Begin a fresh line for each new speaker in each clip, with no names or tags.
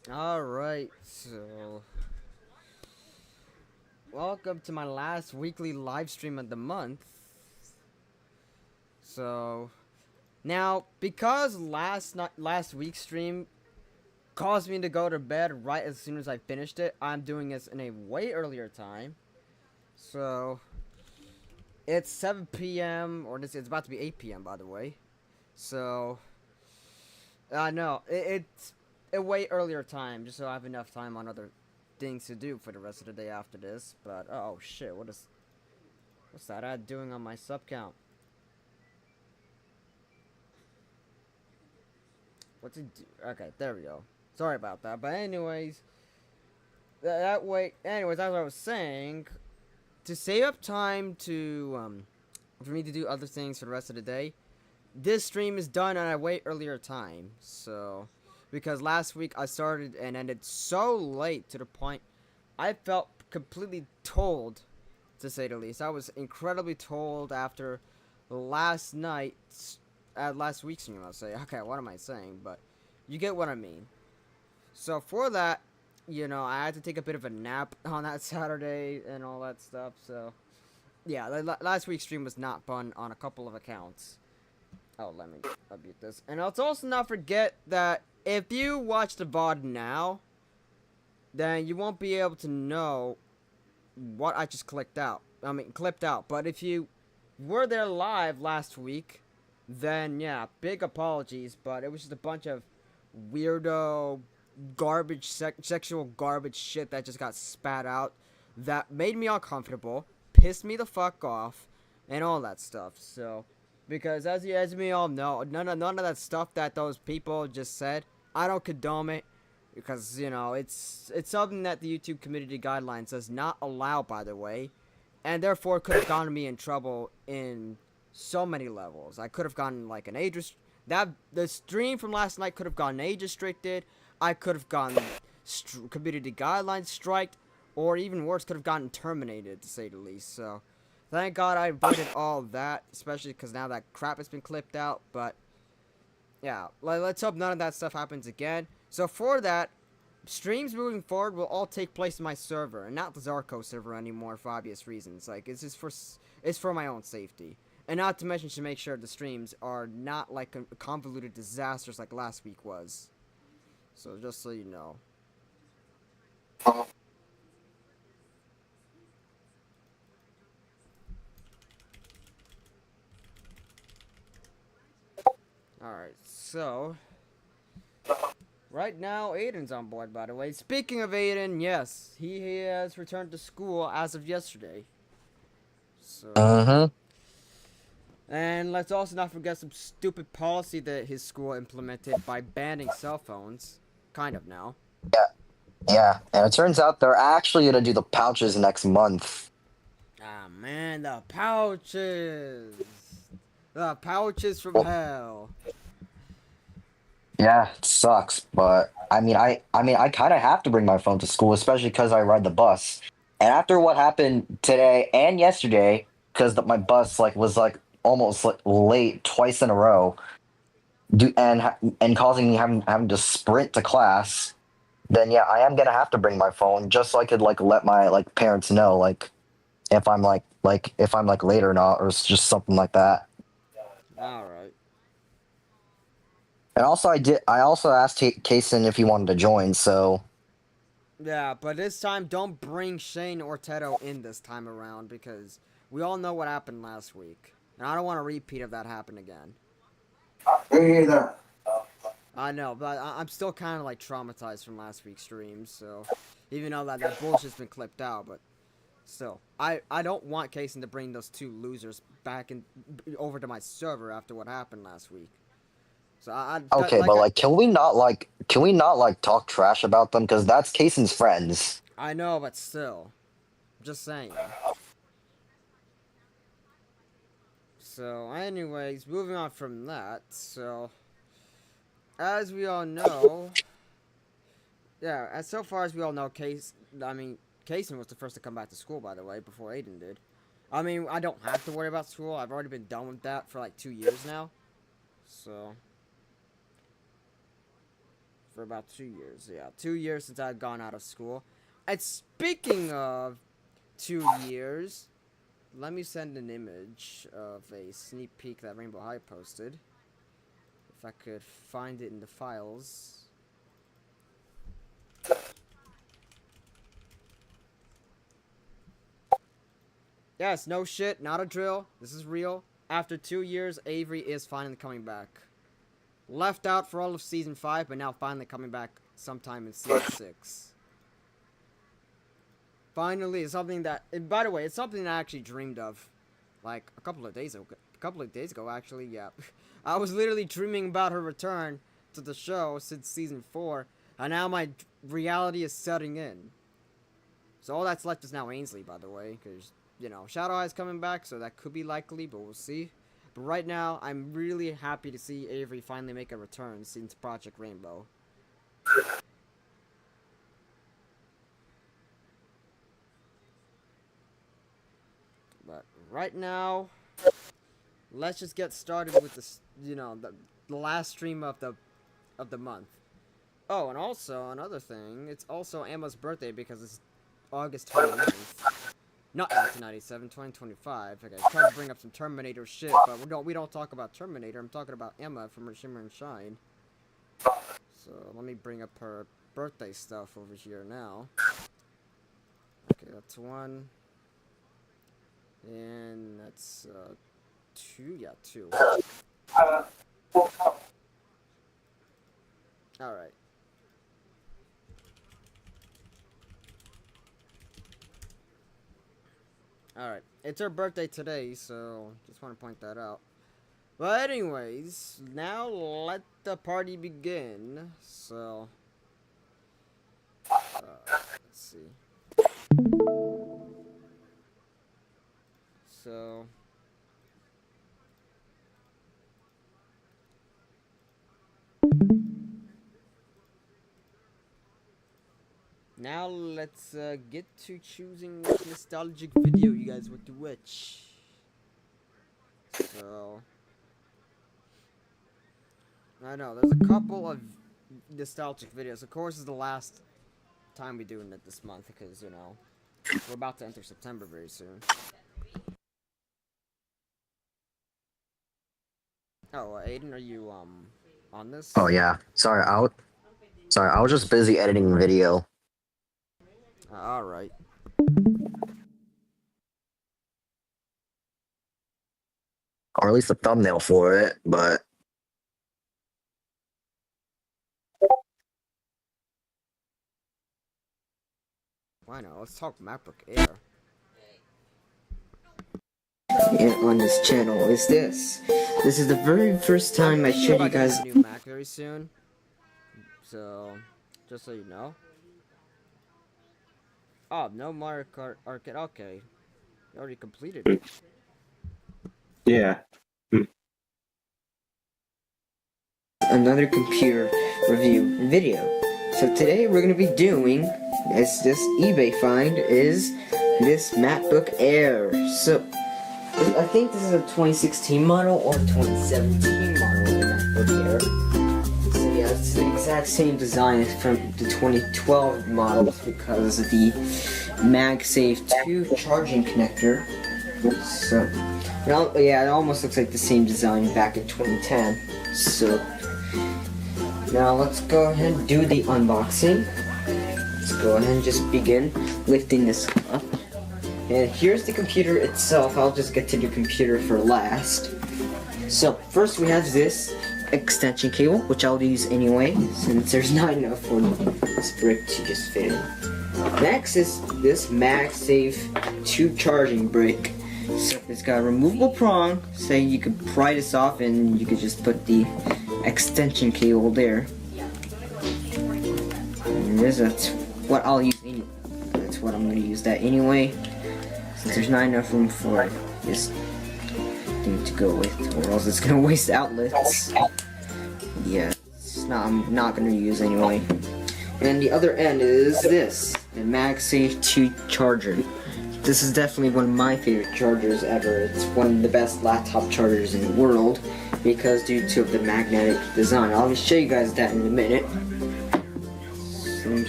Alright, so welcome to my last weekly live stream of the month. So now, because last week's stream caused me to go to bed right as soon as I finished it, I'm doing this in a way earlier time. So it's 7 p.m. or it's about to be 8 p.m. by the way. So no, it's a way earlier time just so I have enough time on other things to do for the rest of the day after this. But oh shit, what's that ad doing on my sub count? What's it do? Okay, there we go. Sorry about that. But anyways, that way. Anyways, as I was saying, to save up time to for me to do other things for the rest of the day, this stream is done at a way earlier time. So, because last week I started and ended so late to the point I felt completely told, to say the least. I was incredibly told after last night's last week's stream. I'll say, okay, what am I saying? But you get what I mean. So for that, I had to take a bit of a nap on that Saturday and all that stuff. So yeah, last week's stream was not fun on a couple of accounts. Oh, let me unmute this. And let's also not forget that if you watch the VOD now, then you won't be able to know what I just clicked out. Clipped out. But if you were there live last week, then yeah, big apologies. But it was just a bunch of weirdo, garbage, sexual garbage shit that just got spat out that made me uncomfortable, pissed me the fuck off, and all that stuff. So, because as we all know, none of that stuff that those people just said, I don't condone it. Because, it's something that the YouTube community guidelines does not allow, by the way. And therefore could have gotten me in trouble in so many levels. I could have gotten, like, an age the stream from last night could have gotten age restricted. I could have gotten community guidelines striked. Or even worse, could have gotten terminated, to say the least. So, thank God I avoided all that. Especially because now that crap has been clipped out. But, yeah, let's hope none of that stuff happens again. So for that, streams moving forward will all take place in my server and not the ZAR-Co server anymore for obvious reasons. Like it's for my own safety, and not to mention to make sure the streams are not like convoluted disasters like last week was. So just so you know. All right, so right now Aiden's on board. By the way, speaking of Aiden, yes, he has returned to school as of yesterday. So.
Uh-huh.
And let's also not forget some stupid policy that his school implemented by banning cell phones. Kind of now.
Yeah, yeah. And it turns out they're actually gonna do the pouches next month.
Ah, man, the pouches! The pouches from
Well,
hell.
yeah, it sucks, but I kind of have to bring my phone to school, especially because I ride the bus. And after what happened today and yesterday, because my bus was like almost like late twice in a row, and causing me having to sprint to class, then yeah, I am gonna have to bring my phone just so I could like let my parents know if I'm late or not, or it's just something like that.
Alright.
And also, I also asked Kason if he wanted to join. So
Yeah, but this time don't bring Shane or Teto in this time around because we all know what happened last week. And I don't want a repeat of that happen again.
either.
I know, but I'm still kind of like traumatized from last week's stream, so even though that bullshit's been clipped out, but still, I don't want Kason to bring those two losers back in over to my server after what happened last week. So
Okay, but can we not talk trash about them because that's Kason's friends.
I know, but still, just saying. So, anyways, moving on from that. So, as we all know, yeah, as so far as we all know, Kason was the first to come back to school, by the way, before Aiden did. I mean, I don't have to worry about school. I've already been done with that for like 2 years now. So, for about 2 years. Yeah, 2 years since I've gone out of school. And speaking of 2 years, let me send an image of a sneak peek that Rainbow High posted. If I could find it in the files. Yes, no shit, not a drill. This is real. After 2 years, Avery is finally coming back. Left out for all of Season 5, but now finally coming back sometime in Season 6. Finally, it's something that... And by the way, it's something that I actually dreamed of. Like, a couple of days ago, actually, yeah. I was literally dreaming about her return to the show since Season 4. And now my reality is setting in. So all that's left is now Ainsley, by the way, because... You know, Shadow Eye's coming back, so that could be likely, but we'll see. But right now, I'm really happy to see Avery finally make a return since Project Rainbow. But right now, let's just get started with this, you know, the last stream of the month. Oh, and also, another thing, it's also Emma's birthday because it's August 29th. Not 1997, 2025. Okay, trying to bring up some Terminator shit, but we don't talk about Terminator. I'm talking about Emma from Shimmer and Shine. So let me bring up her birthday stuff over here now. Okay, that's one. And that's 2. Yeah, 2. Alright. Alright, it's her birthday today, so just want to point that out. But anyways, now let the party begin. So, let's see. So, now let's get to choosing which nostalgic video you guys want to watch. So, I know there's a couple of nostalgic videos. Of course, it's the last time we're doing it this month because, you know, we're about to enter September very soon. Oh, Aiden, are you on this?
Oh yeah. Sorry, I was just busy editing the video.
Alright.
Or at least the thumbnail for it, but
Why not? Let's talk MacBook Air.
And on this channel is this. This is the very first time I showed you guys
a new Mac very soon. So, just so you know. Oh, no Mario Kart Arcade. Okay. You already completed it.
Yeah.
another computer review video. So today we're going to be doing, as this eBay find, is this MacBook Air. So, I think this is a 2016 model or 2017 model of the MacBook Air. So yeah, it's the exact same design as from the 2012 models because of the MagSafe 2 charging connector. So, well, yeah, it almost looks like the same design back in 2010. So, now let's go ahead and do the unboxing. Let's go ahead and just begin lifting this up. And here's the computer itself. I'll just get to the computer for last. So, first we have this extension cable, which I'll use anyway, since there's not enough for this brick to just fit in. Next is this MagSafe 2 charging brick. So it's got a removable prong, so you could pry this off and you could just put the extension cable there. And that's what I'll use anyway. That's what I'm going to use that anyway, since there's not enough room for this thing to go with, or else it's going to waste outlets. Yeah, I'm not going to use anyway. And the other end is this, the MagSafe 2 charger. This is definitely one of my favorite chargers ever. It's one of the best laptop chargers in the world because due to the magnetic design. I'll show you guys that in a minute.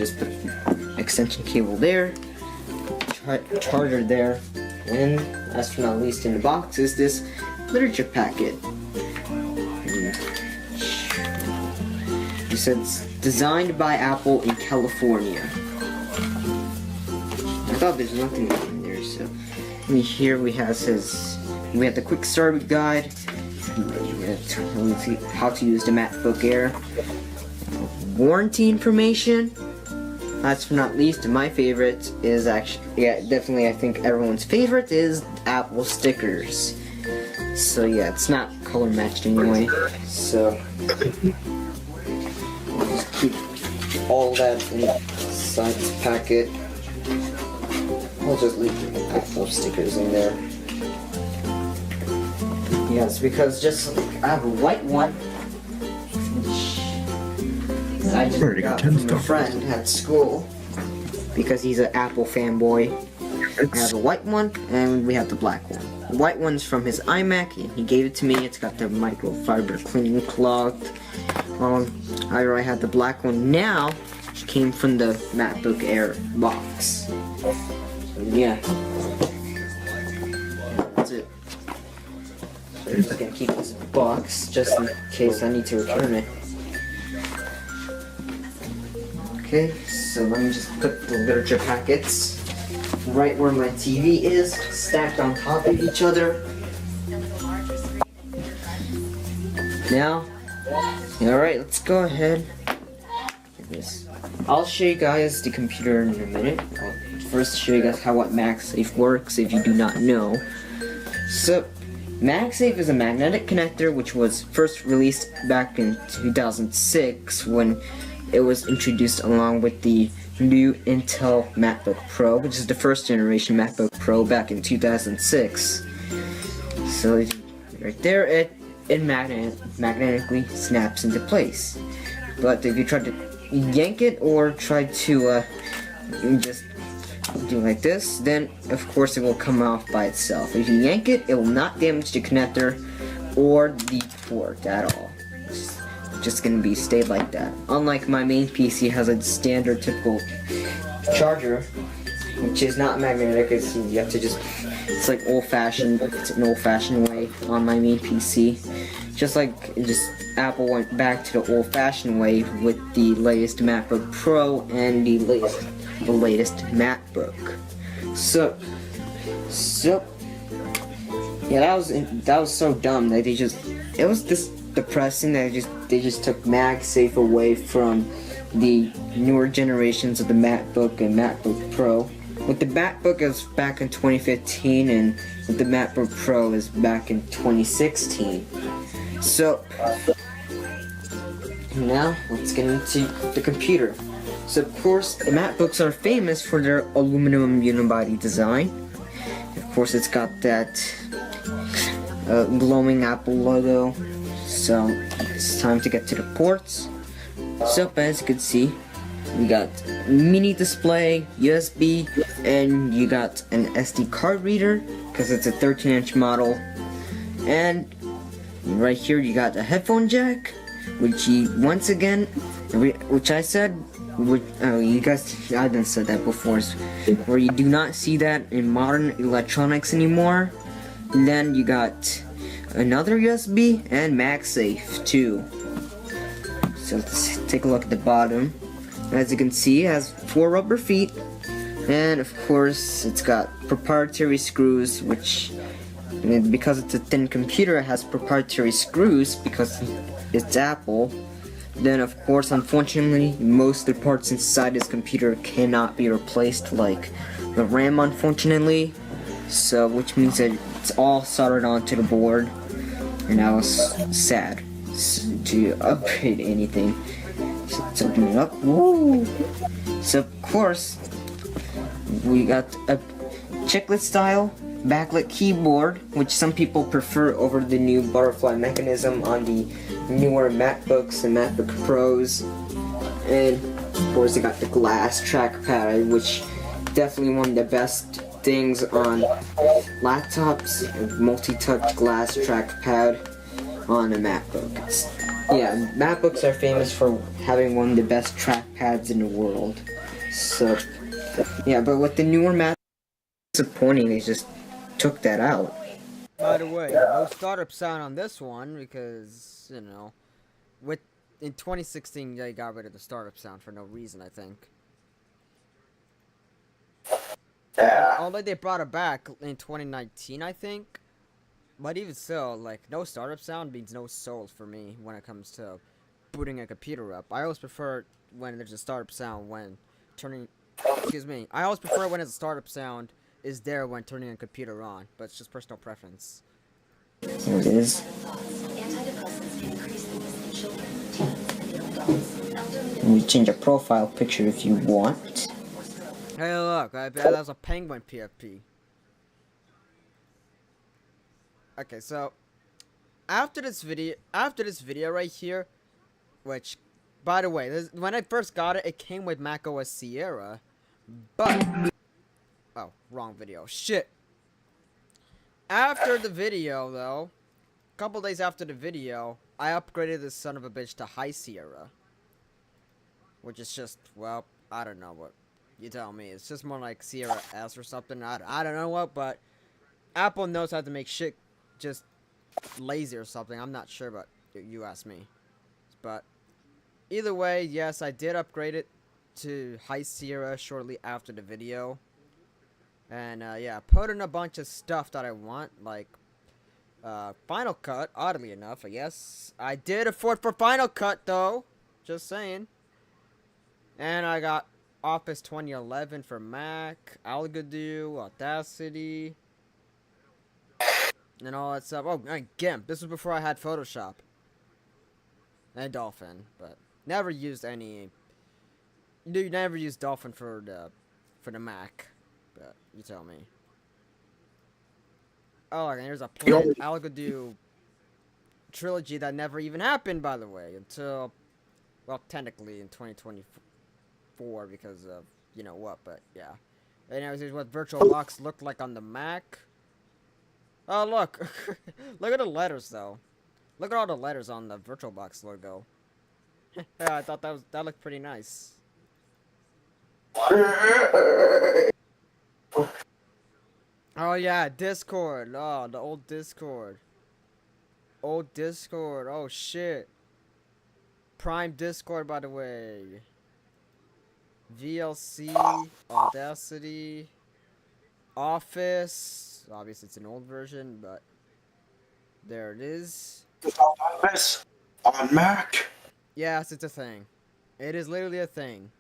just put extension cable there, charger there, and last but not least in the box is this literature packet. It says designed by Apple in California. I thought there's nothing in there, so here we have the quick start guide, how to use the MacBook Air, warranty information. Last but not least, my favorite is definitely I think everyone's favorite is Apple stickers. So yeah, it's not color matched anyway. So I'll just keep all that inside this packet. I'll just leave the Apple stickers in there. Yes, because just I have a white one. I just got from a friend at school because he's an Apple fanboy. I have a white one and we have the black one. The white one's from his iMac and he gave it to me. It's got the microfiber cleaning cloth. I had the black one now. It came from the MacBook Air box. So, yeah. That's it. So I'm just gonna keep this box just in case I need to return it. Okay, so let me just put the literature packets right where my TV is, stacked on top of each other. Now, alright, let's go ahead. I'll show you guys the computer in a minute. I'll first show you guys how MagSafe works if you do not know. So, MagSafe is a magnetic connector which was first released back in 2006 when it was introduced along with the new Intel MacBook Pro, which is the first generation MacBook Pro back in 2006. So right there, it magnetically snaps into place. But if you try to yank it or try to just do like this, then of course it will come off by itself. If you yank it, it will not damage the connector or the port at all. Just gonna be like that. Unlike my main PC has a standard typical charger, which is not magnetic. You have to it's like old-fashioned. It's an old-fashioned way on my main PC. Just Apple went back to the old-fashioned way with the latest MacBook Pro and the latest MacBook. So yeah, that was so dumb that it was this depressing that they just took MagSafe away from the newer generations of the MacBook and MacBook Pro. With the MacBook is back in 2015 and with the MacBook Pro is back in 2016. So now let's get into the computer. So of course the MacBooks are famous for their aluminum unibody design. Of course it's got that glowing Apple logo. So it's time to get to the ports. So as you can see, we got mini display, USB, and you got an SD card reader because it's a 13-inch model. And right here you got a headphone jack, which once again, which I said, you guys, I didn't said that before, where you do not see that in modern electronics anymore. And then you got another USB and MagSafe too. So let's take a look at the bottom. As you can see, it has 4 rubber feet, and of course it's got proprietary screws, which because it's a thin computer it has proprietary screws because it's Apple. Then of course, unfortunately, most of the parts inside this computer cannot be replaced, like the RAM, unfortunately. So which means that it's all soldered onto the board, and I was sad to upgrade anything. So let's open it up. Woo! So of course we got a chiclet style backlit keyboard, which some people prefer over the new butterfly mechanism on the newer MacBooks and MacBook Pros. And of course they got the glass trackpad, which definitely one of the best things on laptops, multi-touch glass trackpad on a MacBook. Yeah, MacBooks are famous for having one of the best trackpads in the world. So, yeah, but with the newer map, disappointing, they just took that out.
By the way, no startup sound on this one because, you know, with in 2016 they got rid of the startup sound for no reason, I think. Although they brought it back in 2019, I think. But even still, like, no startup sound means no soul for me when it comes to booting a computer up. I always prefer when there's a startup sound when turning... Excuse me. I always prefer when a startup sound is there when turning a computer on. But it's just personal preference.
Here it is. You change a profile picture if you want.
Hey, look, that was a penguin PFP. Okay, so after this video right here, which, by the way, when I first got it, it came with macOS Sierra, but oh, wrong video. Shit. After the video, though, a couple days after the video, I upgraded this son of a bitch to High Sierra, which is just, well, I don't know what. You tell me. It's just more like Sierra S or something. I don't know what, but Apple knows how to make shit just lazy or something. I'm not sure, but you ask me. But either way, yes, I did upgrade it to High Sierra shortly after the video. And yeah, put in a bunch of stuff that I want, like Final Cut, oddly enough, I guess. I did afford for Final Cut, though. Just saying. And I got Office 2011 for Mac, Algodo, Audacity, and all that stuff. Oh, and GIMP. This was before I had Photoshop. And Dolphin, but never used any. You never used Dolphin for the Mac, but you tell me. Oh, and here's a planned Algodo trilogy that never even happened, by the way, until, well, technically in 2024. Because of, you know what, but yeah. Anyways, here's what VirtualBox looked like on the Mac. Oh, look. Look at the letters, though. Look at all the letters on the VirtualBox logo. Yeah, I thought that looked pretty nice. Oh, yeah, Discord. Oh, the old Discord. Old Discord. Oh, shit. Prime Discord, by the way. VLC, Audacity, Office. Obviously, it's an old version, but there it is.
Office on Mac.
Yes, it's a thing. It is literally a thing.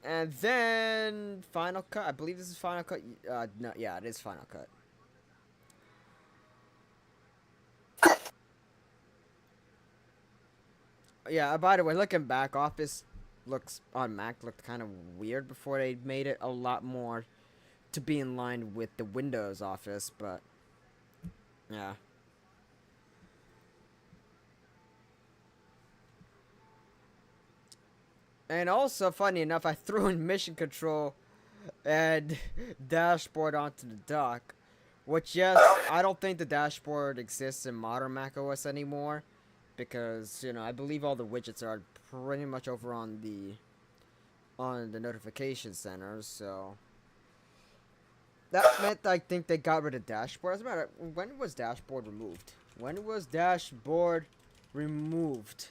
And then Final Cut. I believe this is Final Cut. No, yeah, it is Final Cut. Yeah, by the way, looking back, Office looks on Mac looked kind of weird before they made it a lot more to be in line with the Windows Office, but yeah. And also, funny enough, I threw in Mission Control and Dashboard onto the dock, which, yes, I don't think the dashboard exists in modern macOS anymore. Because, you know, I believe all the widgets are pretty much over on the notification center, so that meant I think they got rid of dashboard. As a matter, when was dashboard removed? When was dashboard removed?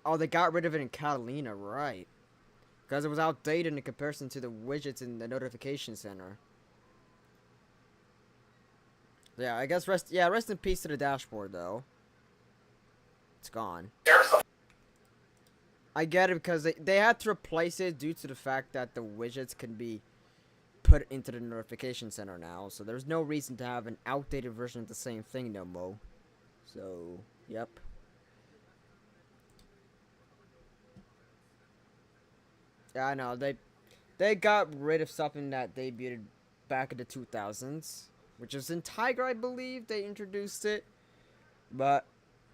Oh, they got rid of it in Catalina, right? Because it was outdated in comparison to the widgets in the notification center. Yeah, I guess rest in peace to the dashboard, though. It's gone. I get it because they had to replace it due to the fact that the widgets can be put into the notification center now. So there's no reason to have an outdated version of the same thing no more. So, yep. Yeah, I know. They got rid of something that debuted back in the 2000s. Which is in Tiger, I believe. They introduced it. But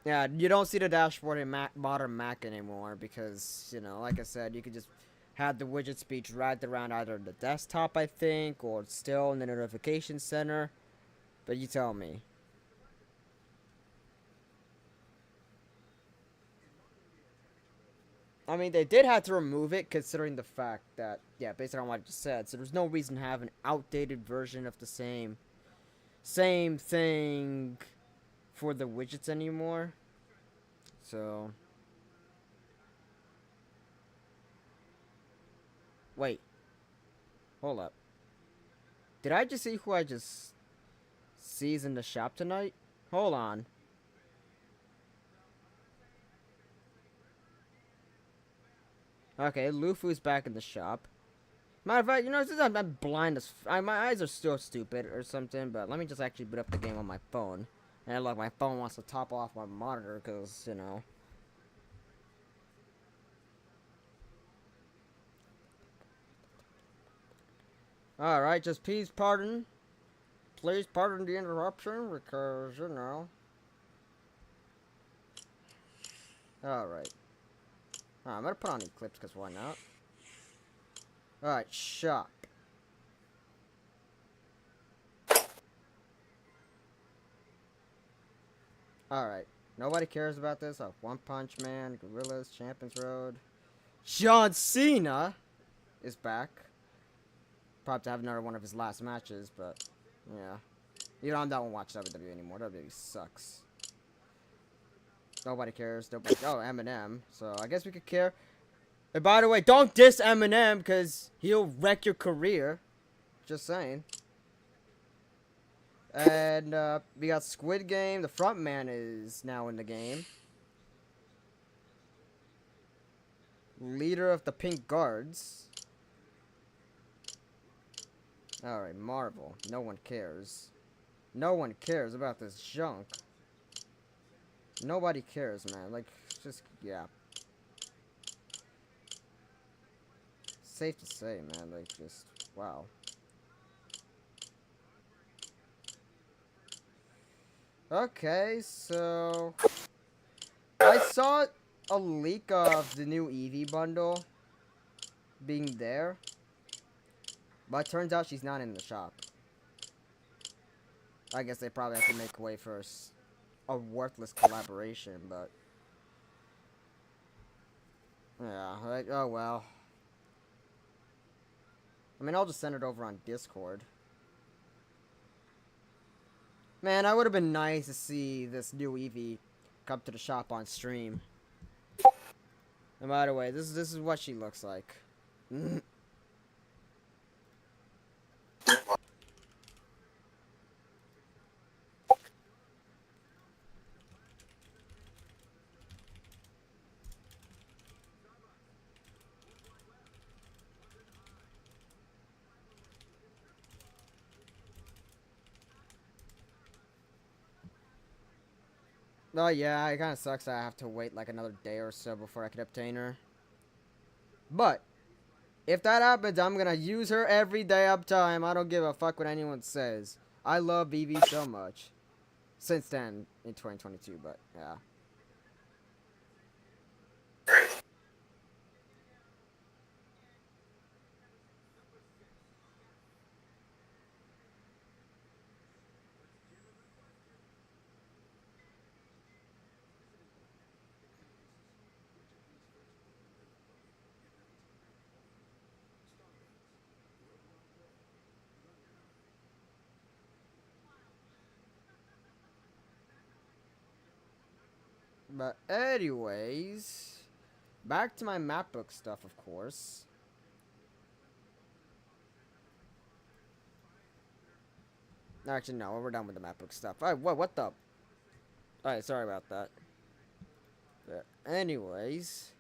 yeah, you don't see the dashboard in modern Mac anymore because, you know, like I said, you could just have the widgets be dragged around either the desktop, I think, or still in the notification center. But you tell me. I mean, they did have to remove it considering the fact that, yeah, based on what I just said, so there's no reason to have an outdated version of the same thing for the widgets anymore. So, wait, hold up. Did I just see who I just sees in the shop tonight? Hold on. Okay, Lufu's back in the shop. Matter of fact, you know, since I'm blind as my eyes are still stupid or something, but let me just actually boot up the game on my phone. And look, my phone wants to top off my monitor because, you know. Alright, just please pardon the interruption because, you know. Alright. I'm gonna put on Eclipse because why not? Alright, shop. Alright. Nobody cares about this. Oh, One Punch Man, Gorillas, Champions Road. John Cena is back. Probably to have another one of his last matches, but yeah. You know, I don't watch WWE anymore. WWE sucks. Nobody cares. Nobody. Oh, Eminem. So I guess we could care. And by the way, don't diss Eminem because he'll wreck your career. Just saying. And we got Squid Game. The front man is now in the game. Leader of the Pink Guards. Alright, Marvel. No one cares. No one cares about this junk. Nobody cares, man. Like, just, yeah. Safe to say, man. Like, just, wow. Okay, so I saw a leak of the new Eevee bundle being there, but it turns out she's not in the shop. I guess they probably have to make way for a worthless collaboration, but yeah, like, oh well. I mean, I'll just send it over on Discord. Man, I would have been nice to see this new Eevee come to the shop on stream. And by the way, this is what she looks like. Oh yeah, it kind of sucks that I have to wait like another day or so before I can obtain her. But if that happens, I'm gonna use her every day uptime. I don't give a fuck what anyone says. I love Eevee so much. Since then, in 2022, but yeah. But anyways, back to my map book stuff, of course. Actually, no, we're done with the map book stuff. Alright, what the? Alright, sorry about that. But anyways.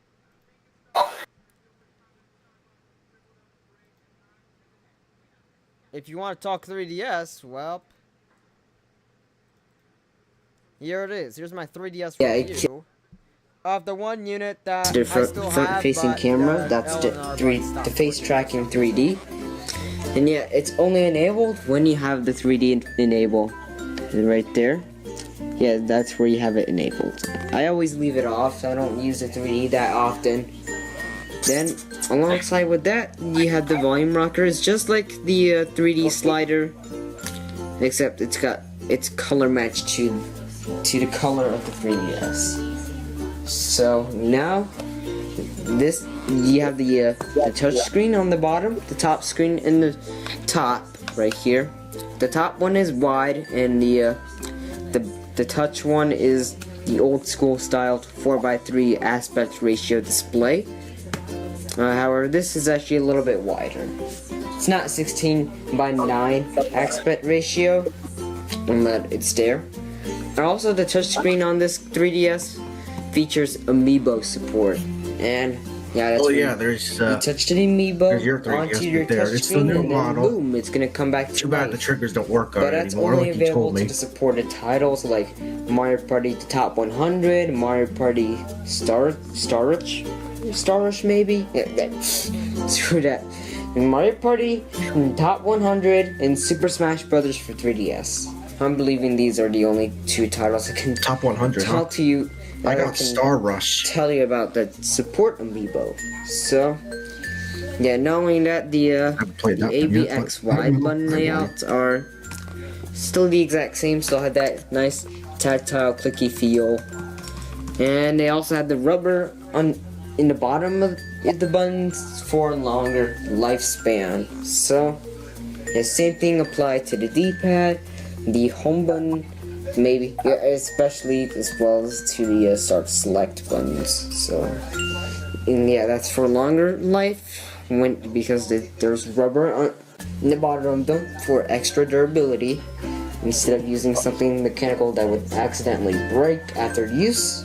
If you want to talk 3DS, well, here it is. Here's my 3DS review of the one unit that
the
I still have,
facing
but,
camera. That's the face tracking 3D. And yeah, it's only enabled when you have the 3D enable. Right there. Yeah, that's where you have it enabled. I always leave it off, so I don't use the 3D that often. Then, alongside with that, you have the volume rockers, just like the 3D slider, except it's color matched to the color of the 3DS. So now this, you have the touch screen on the bottom, the top screen in the top right here. The top one is wide, and the touch one is the old school style 4:3 aspect ratio display. However, this is actually a little bit wider. It's not 16:9 aspect ratio, but it's there. And also, the touchscreen on this 3DS features amiibo support, and yeah, that's
there's
you touch the amiibo
there's your 3DS
onto your
right there. It's the
touchscreen,
new
and then
model.
boom, it's gonna come back to
Too bad the
life.
triggers don't work
But
on it
that's
anymore,
only
like you
available
told
to
me.
the supported titles like Mario Party the Top 100, Mario Party Starish maybe? Yeah, screw that. Mario Party Top 100 and Super Smash Brothers for 3DS. I'm believing these are the only two titles I can
Top 100, huh?
talk to you.
I
that
got
can
Star Rush.
tell you about the support amiibo. So, yeah, knowing that the
haven't played that one yet, but
ABXY button layouts are still the exact same, still had that nice tactile clicky feel, and they also had the rubber in the bottom of the buttons for longer lifespan. So, the same thing applied to the D-pad, the home button, maybe, yeah, especially as well as to the start select buttons. So, and yeah, that's for longer life because there's rubber in the bottom of them for extra durability instead of using something mechanical that would accidentally break after use.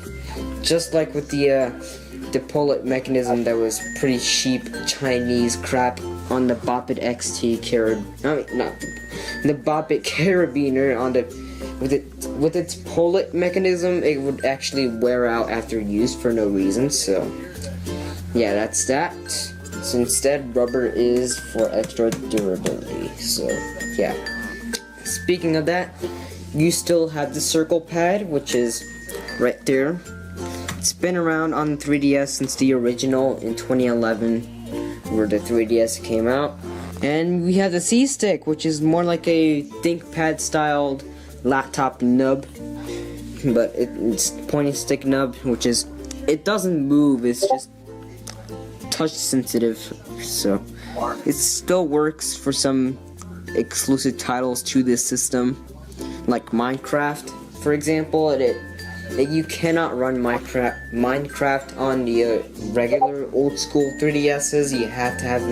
Just like with the pull-it mechanism that was pretty cheap Chinese crap on the Bop It XT the Bop It carabiner on the with its pull-it mechanism, it would actually wear out after use for no reason. So yeah, that's that. So instead, rubber is for extra durability. So yeah. Speaking of that, you still have the circle pad, which is right there. It's been around on the 3DS since the original in 2011, where the 3DS came out. And we have the C-Stick, which is more like a ThinkPad styled laptop nub, but it's pointy stick nub, which is, it doesn't move, it's just touch sensitive, so it still works for some exclusive titles to this system, like Minecraft, for example. You cannot run Minecraft on the regular old school 3DSs. You have to have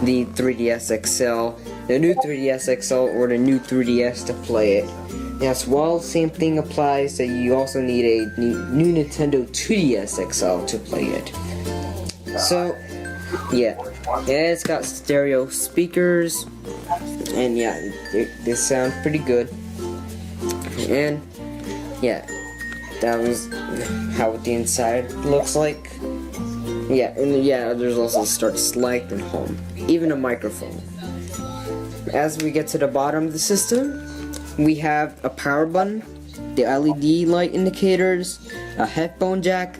the 3DS XL, the new 3DS XL, or the new 3DS to play it. Yes, well, same thing applies that you also need a new Nintendo 2DS XL to play it. So, yeah, it's got stereo speakers, and yeah, they sound pretty good. And yeah, that was how the inside looks like. Yeah, and yeah, there's also start, select, and home, even a microphone. As we get to the bottom of the system, we have a power button, the LED light indicators, a headphone jack,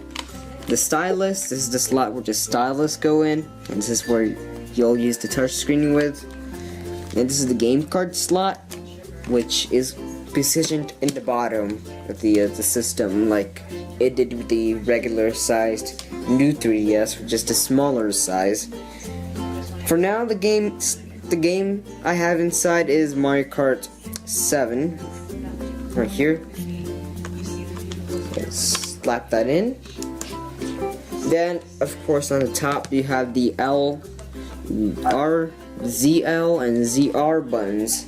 the stylus. This is the slot where the stylus go in, and this is where you'll use the touch screen with. And this is the game card slot, which is positioned in the bottom of the system, like it did with the regular sized new 3DS, just a smaller size. For now, the game I have inside is Mario Kart 7, right here. Let's slap that in. Then, of course, on the top you have the ZL and ZR buttons.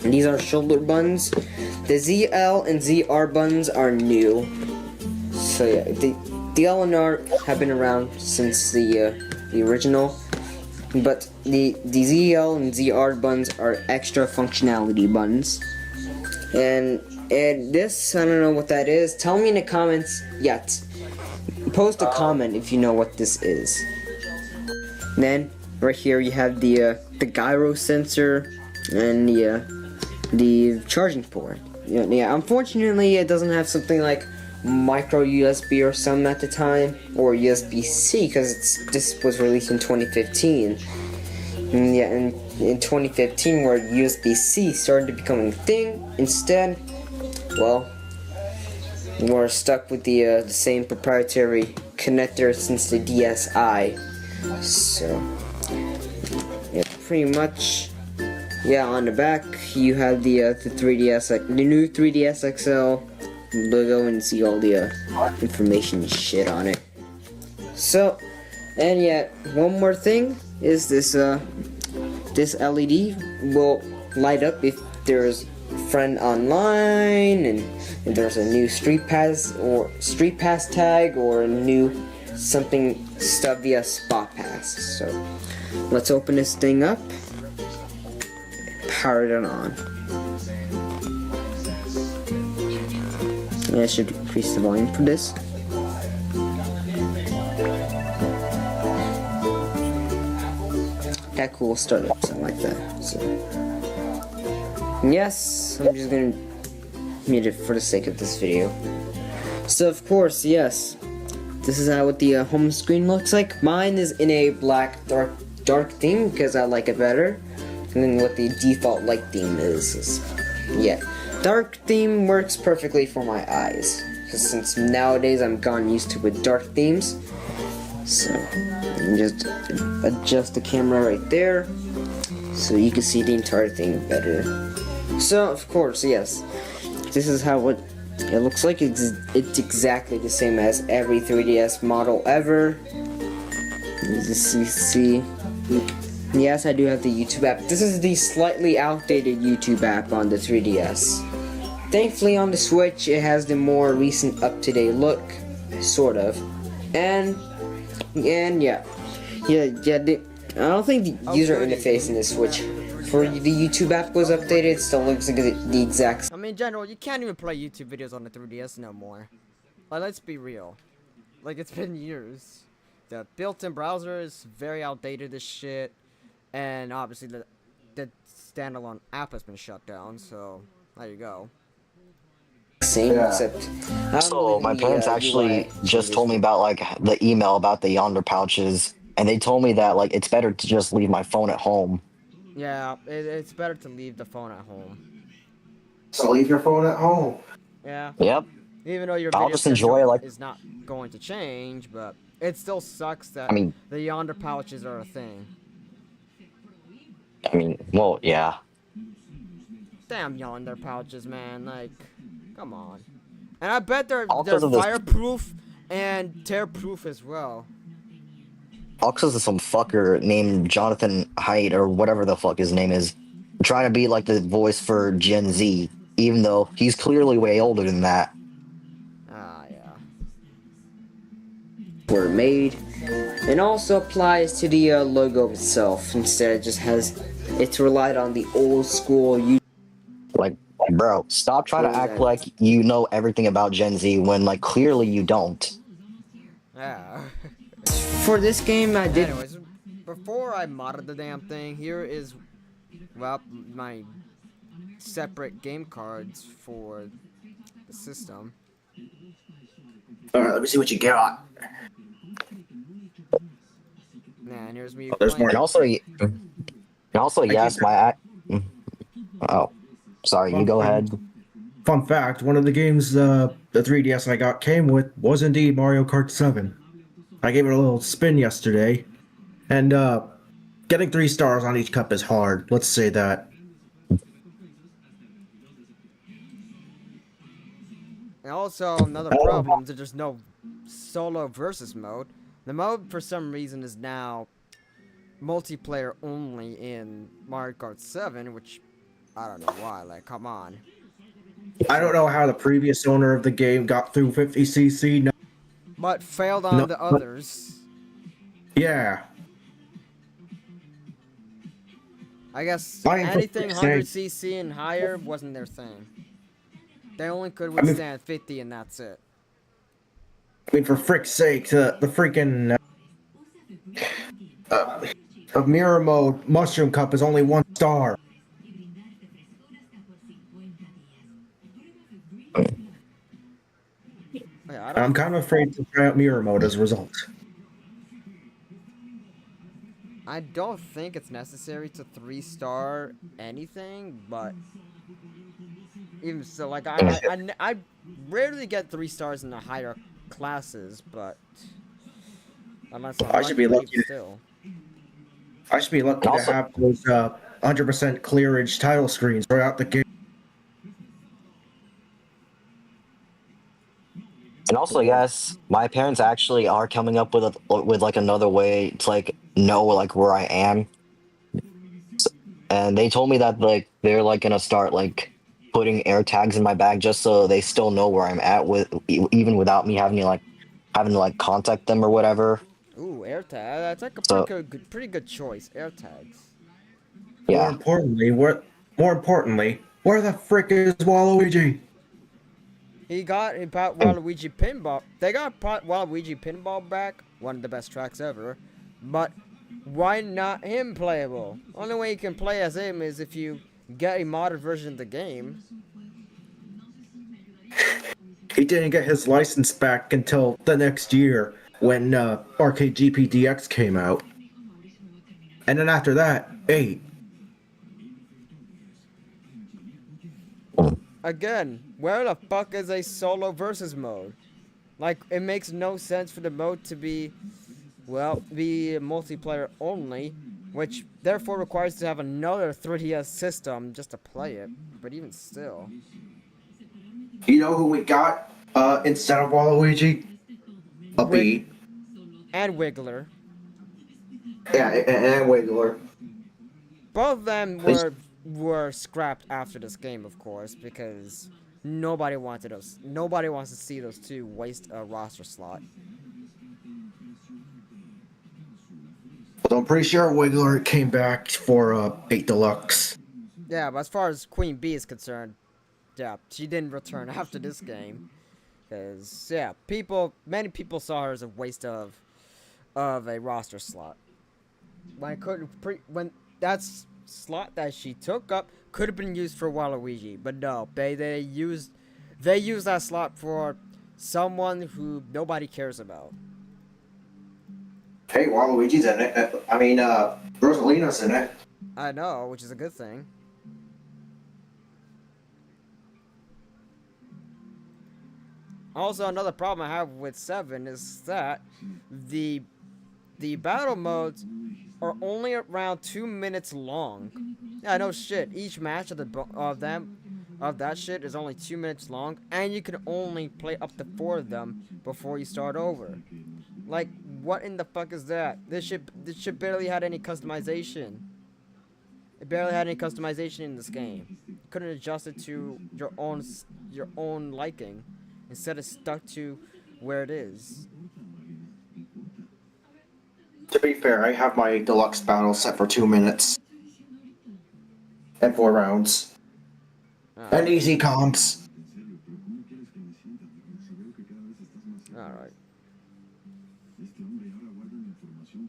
And these are shoulder buttons. The ZL and ZR buttons are new. So yeah, the L and R have been around since the original, but the ZL and ZR buttons are extra functionality buttons. And this, I don't know what that is. Tell me in the comments. Post a comment if you know what this is. Then right here you have the gyro sensor and the charging port. Yeah, unfortunately it doesn't have something like micro USB or some at the time, or USB-C, because this was released in 2015. And yeah, in 2015, where USB-C started to become a thing, instead, well, we're stuck with the same proprietary connector since the DSi. So, yeah, pretty much. Yeah, on the back you have the 3DS, the new 3DS XL logo, and see all the information and shit on it. So, and yeah, one more thing is this this LED will light up if there's a friend online, and if there's a new street pass tag, or a new stuff via spot pass. So let's open this thing up, power it on. Yeah, I should increase the volume for this. That cool startup, something like that. So yes, I'm just gonna mute it for the sake of this video. So of course, yes, this is how what the home screen looks like. Mine is in a black dark theme because I like it better than what the default light theme is. Yeah, dark theme works perfectly for my eyes, because since nowadays I'm gone used to with dark themes. So just adjust the camera right there so you can see the entire thing better. So of course, yes, this is how it looks like. It's exactly the same as every 3DS model ever. As you see, yes, I do have the YouTube app. This is the slightly outdated YouTube app on the 3DS. Thankfully on the Switch it has the more recent up-to-date look, sort of. And yeah, I don't think the user interface in the Switch for the YouTube app was updated. It still looks like the exact.
I mean, in general, you can't even play YouTube videos on the 3DS no more. Like, let's be real. Like, it's been years. The built-in browser is very outdated as shit, and obviously the standalone app has been shut down. So there you go.
Same,
Yeah.
except
So my parents actually just told me about like the email about the yonder pouches, and they told me that like it's better to just leave my phone at home.
Yeah, it's better to leave the phone at home.
So leave your phone at home.
Yeah.
Yep.
Even though your
I'll
video
just enjoy
schedule
like
is not going to change, but it still sucks that
I mean,
the yonder pouches are a thing.
well, yeah.
Damn yonder pouches, man. Like, come on. And I bet they're
All 'cause of this-
fireproof and tear-proof as well.
All because of some fucker named Jonathan Haidt or whatever the fuck his name is, trying to be like the voice for Gen Z, even though he's clearly way older than that.
Ah, yeah.
were made, and also applies to the logo itself. Instead, it just has it's relied on the old school.
Like, bro, stop trying to act like you know everything about Gen Z when like clearly you don't.
Yeah.
For this game, I did.
Anyways, before I modded the damn thing, here is, well, my separate game cards for the system.
Alright, let me see what you got.
Nah, and here's me.
There's more.
And also, yes, oh, sorry, you go ahead.
Fun fact, one of the games the 3DS I got came with was indeed Mario Kart 7. I gave it a little spin yesterday, and getting 3 stars on each cup is hard, let's say that.
And also, another problem is there's no solo versus mode. The mode, for some reason, is now multiplayer only in Mario Kart 7, which I don't know why. Like, come on.
I don't know how the previous owner of the game got through 50cc. No,
But failed on
No,
the
but-
others.
yeah.
I guess
I am
anything
for saying-
100cc and higher wasn't their thing. They only could withstand 50, and that's it.
I mean, for frick's sake, the freaking mirror mode mushroom cup is only 1 star.
Yeah,
I'm kind of afraid to try out mirror mode as a result.
I don't think it's necessary to 3-star anything, but even so, like I rarely get 3 stars in the higher classes, but Unless I'm
I should be
but
lucky.
even still.
I should be lucky
Also-
to have those 100% clearage title screens throughout the game.
And also, yes, my parents actually are coming up with like another way to like know like where I am, and they told me that like they're like gonna start like putting air tags in my bag just so they still know where I'm at with even without me having to like contact them or whatever.
Ooh, AirTag. That's like a
So
pretty good choice. AirTags.
More
yeah,
importantly, where the frick is Waluigi?
He got Waluigi Pinball. They got Waluigi Pinball back. One of the best tracks ever. But why not him playable? Only way you can play as him is if you get a modded version of the game.
He didn't get his license back until the next year when Arcade GPDX came out. And then after that, 8.
Again, where the fuck is a solo versus mode? Like, it makes no sense for the mode to be, well, be multiplayer only, which therefore requires to have another 3DS system just to play it. But even still.
You know who we got instead of Waluigi? A bee.
And Wiggler.
Yeah, and Wiggler.
Both of them were scrapped after this game, of course, because nobody wanted us. Nobody wants to see those two waste a roster slot.
But I'm pretty sure Wiggler came back for 8 Deluxe.
Yeah, but as far as Queen Bee is concerned, yeah, she didn't return after this game. Because, yeah, many people saw her as a waste of a roster slot. When that slot that she took up could have been used for Waluigi, but no, they used that slot for someone who nobody cares about.
Hey, Waluigi's in it. Rosalina's in it.
I know, which is a good thing. Also, another problem I have with 7 is that the battle modes are only around 2 minutes long. Yeah, no shit. Each match of that shit is only 2 minutes long, and you can only play up to 4 of them before you start over. Like, what in the fuck is that? This shit barely had any customization. It barely had any customization in this game. You couldn't adjust it to your own liking. Instead, it's stuck to where it is.
To be fair, I have my deluxe battle set for 2 minutes. And 4 rounds. And easy comps.
Alright.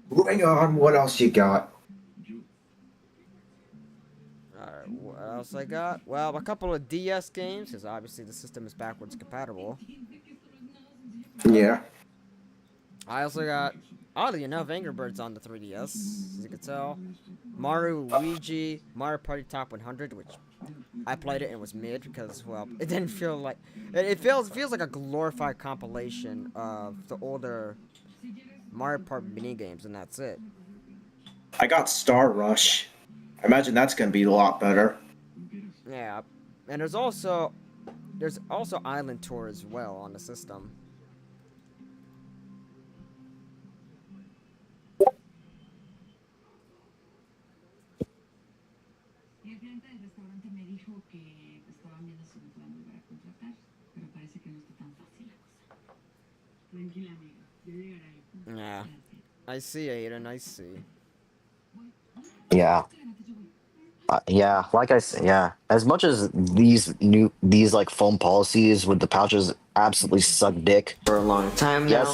Moving on, what else you got?
Alright, what else I got? Well, a couple of DS games, because obviously the system is backwards compatible.
Yeah.
I also got, oddly enough, Angry Birds on the 3DS, as you can tell. Luigi, Mario Party Top 100, which I played it and was mid because, well, it didn't feel like... It feels like a glorified compilation of the older Mario Party minigames, and that's it.
I got Star Rush. I imagine that's going to be a lot better.
Yeah, and there's also Island Tour as well on the system.
El gerente del restaurante me dijo que estaban viendo si me pueden volver a contratar, pero parece que no está tan fácil la cosa. Tranquila, amiga, ya llegará ahí.
Yeah, I see, Aiden, I see.
yeah. Yeah, like I said, yeah. As much as these like phone policies with the pouches absolutely suck dick.
For a long time now.
Yes,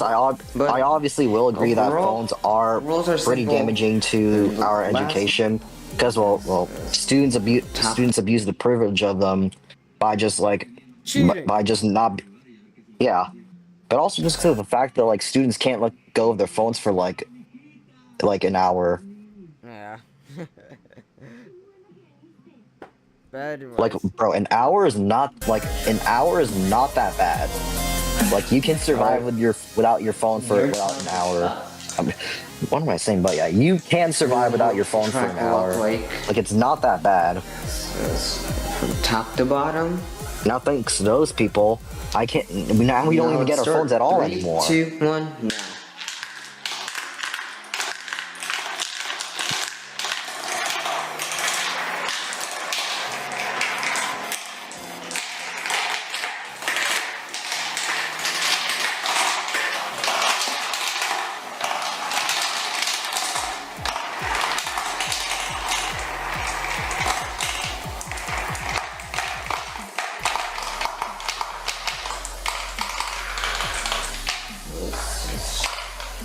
but
I obviously will agree that
overall,
phones are
rules are
pretty
simple.
damaging to
The
our
last-
education because well students abuse the privilege of them by just like
Cheating.
by just not yeah, but also just because of the fact that like students can't let go of their phones for like an hour.
Yeah. But anyways.
Like, bro, an hour is not that bad. Like, you can survive without your phone for about an hour. What am I saying? But yeah, you can survive without your phone for
Track
an
will
hour.
look
Like it's not that bad.
from top to bottom.
Now thanks to those people, I can't. Now we don't
Now
even get
let's
our
start.
phones at all
3,
anymore.
2, 1, now.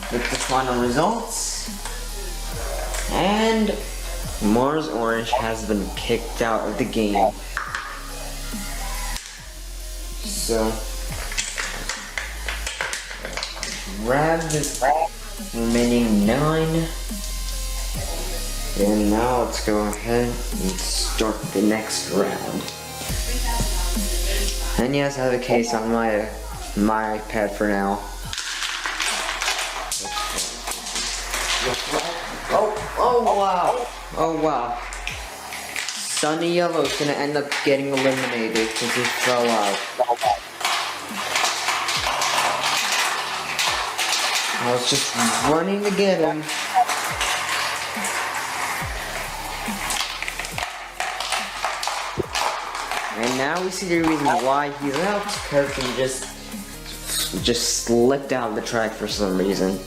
With the final results, and Mars Orange has been kicked out of the game. So, grab the remaining 9, and now let's go ahead and start the next round. And yes, I have a case on my iPad for now. Oh wow. Sunny Yellow's gonna end up getting eliminated because he fell out. I was just running to get him. And now we see the reason why he's out, because he just slipped out of the track for some reason.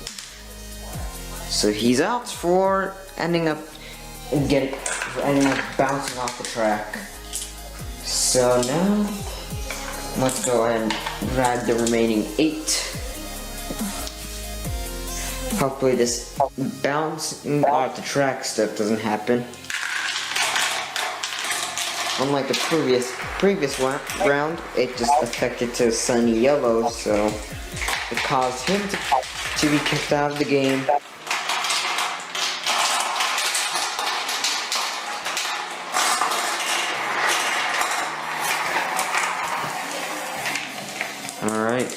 So he's out for ending up bouncing off the track. So now let's go ahead and grab the remaining 8. Hopefully this bouncing off the track stuff doesn't happen. Unlike the previous round, it just affected to Sunny Yellow, so it caused him to be kicked out of the game. Alright.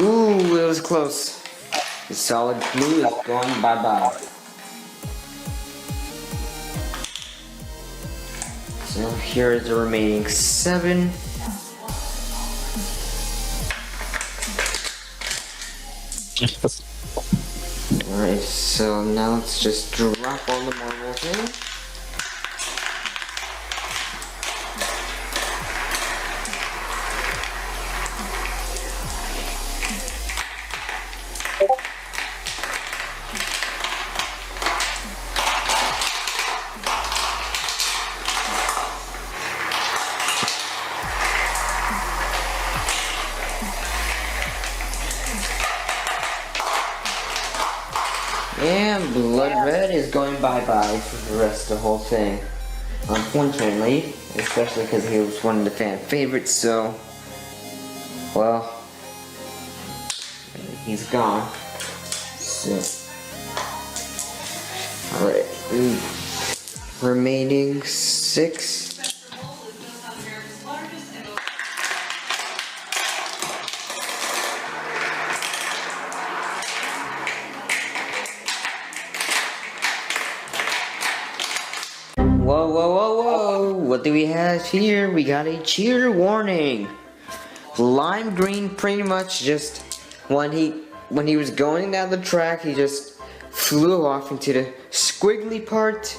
Ooh, it was close. The solid blue is going bye-bye. So here is the remaining 7. Alright, so now let's just drop all the marbles in. And Blood Red is going bye-bye for the rest of the whole thing. Unfortunately, especially because he was one of the fan favorites, so, well, he's gone. So, alright, remaining 6. Whoa, whoa, whoa, whoa, what do we have here? We got a cheer warning. Lime Green pretty much just, when he was going down the track, he just flew off into the squiggly part,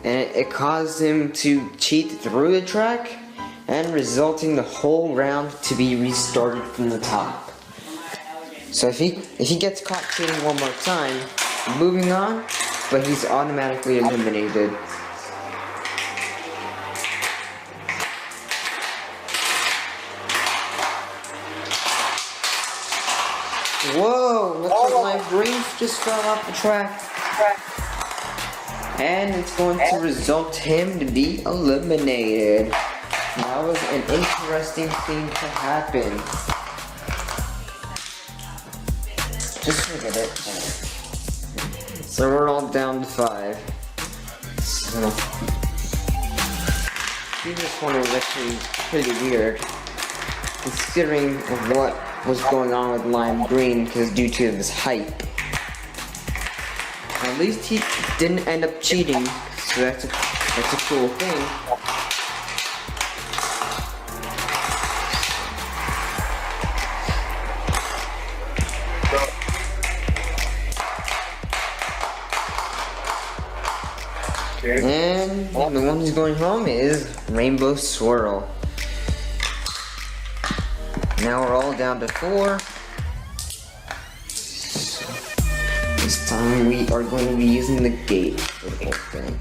and it caused him to cheat through the track, and resulting the whole round to be restarted from the top. So if he gets caught cheating one more time, moving on, but he's automatically eliminated. Whoa, looks like my brain just fell off the track. And it's going to result him to be eliminated. That was an interesting thing to happen. Just look at it. So we're all down to 5. So this one is actually pretty weird, considering what what's going on with lime green because due to his hype. At least he didn't end up cheating, so that's a cool thing. And the one who's going home is Rainbow Swirl. Now we're all down to 4. This time we are going to be using the gate for the whole thing.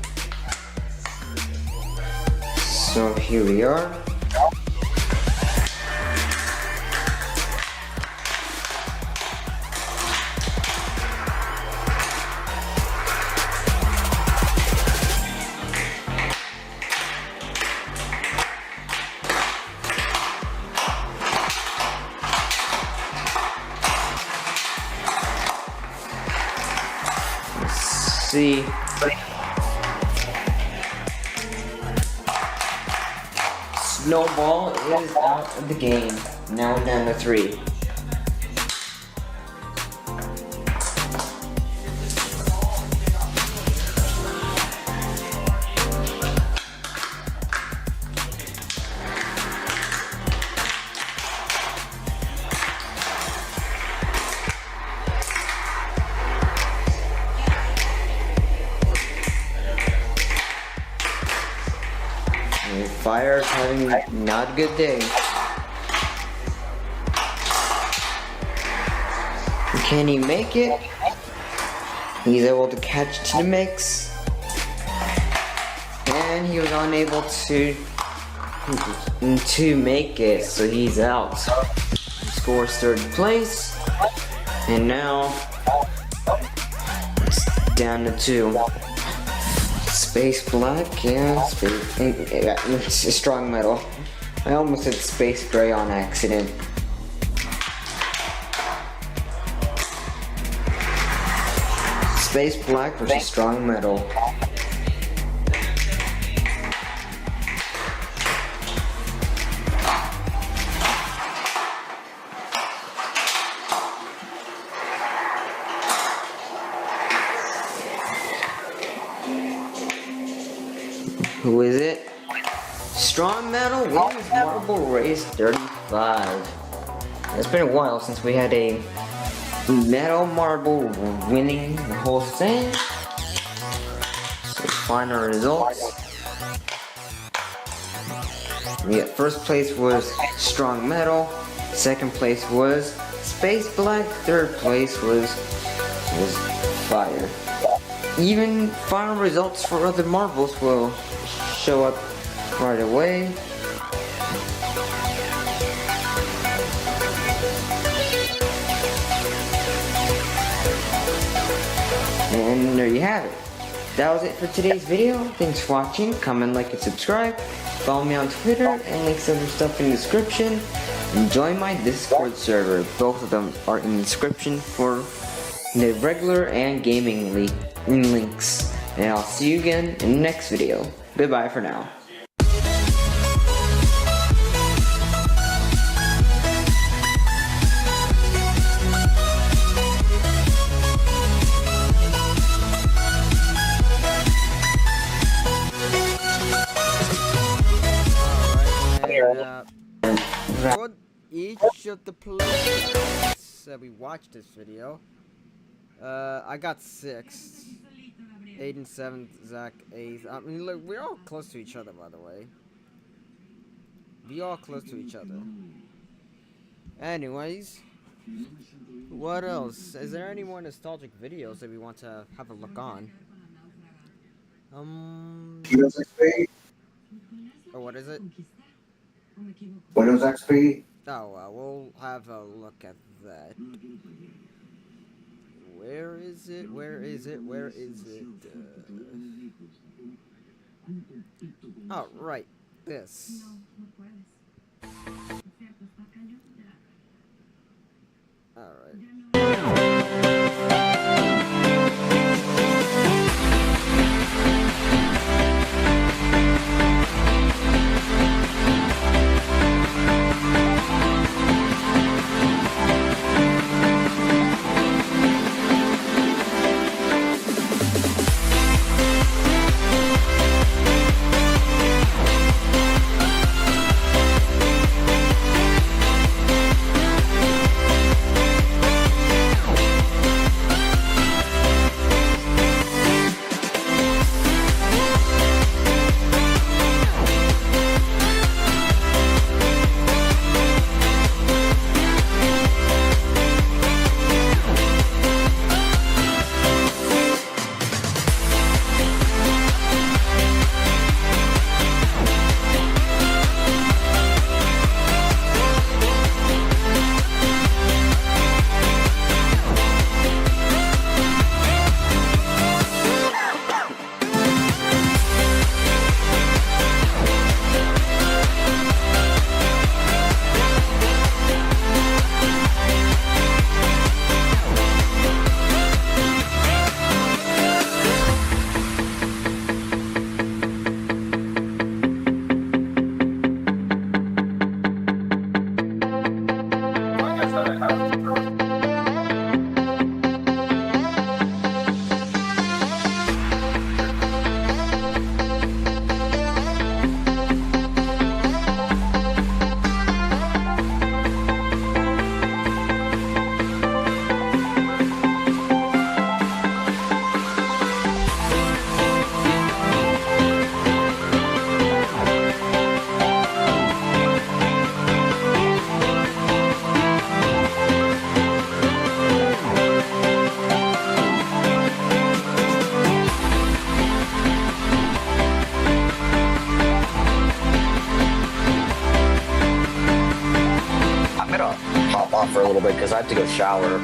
So here we are. See. Snowball is out of the game. Now we're down to 3. Fire's having not a good day. Can he make it? He's able to catch to the mix. And he was unable to make it, so he's out. He scores 3rd place. And now it's down to 2. Space Black, yeah, it's strong metal. I almost said Space Gray on accident. Space Black versus strong metal. Who is it? Strong Metal wins Marble Race 35. It's been a while since we had a Metal Marble winning the whole thing. So final results. Yeah, 1st place was Strong Metal. 2nd place was Space Black. 3rd place was Fire. Even final results for other marbles will show up right away. And there you have it. That was it for today's video. Thanks for watching. Comment, like, and subscribe. Follow me on Twitter and links to other stuff in the description. And join my Discord server. Both of them are in the description for the regular and gaming links. And I'll see you again in the next video. Goodbye for now.
For each of the players that we watched this video, I got 6th, Aiden 7th, Zach 8th. I mean, look, we're all close to each other, by the way. We all close to each other. Anyways, what else? Is there any more nostalgic videos that we want to have a look on? Or what is it?
Windows XP.
Oh, we'll have a look at that. Where is it? Where is it? Where is it? Oh, right. This. Alright.
for a little bit because I have to go shower.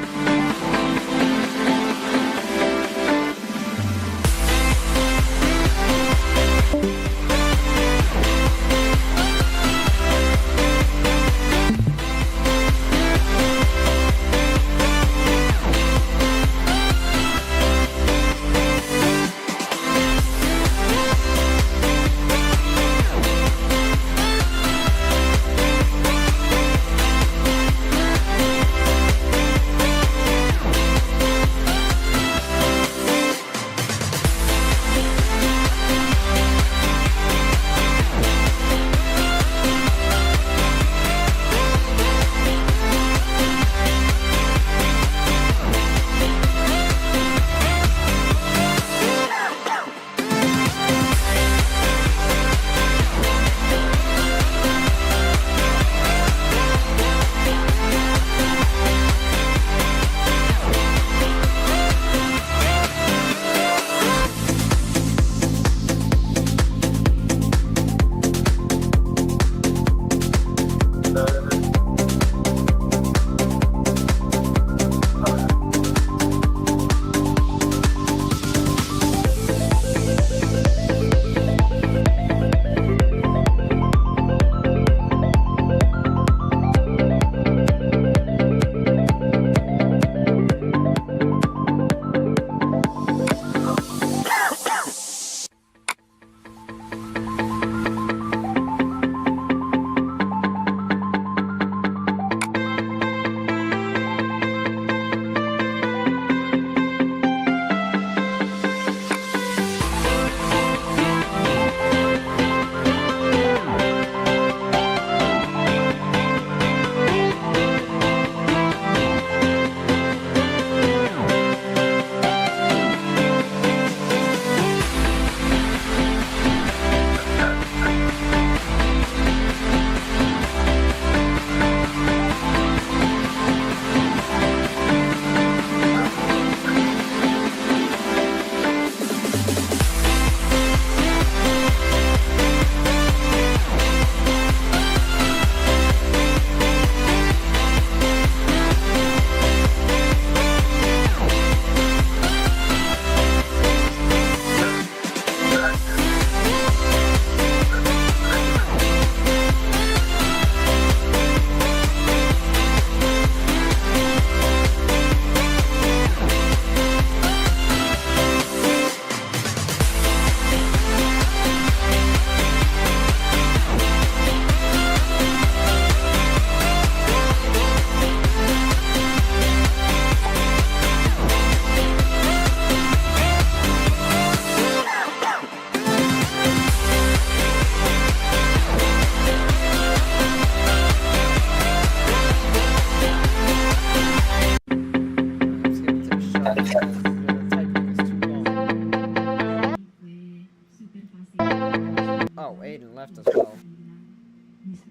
Oh, Aiden left as well.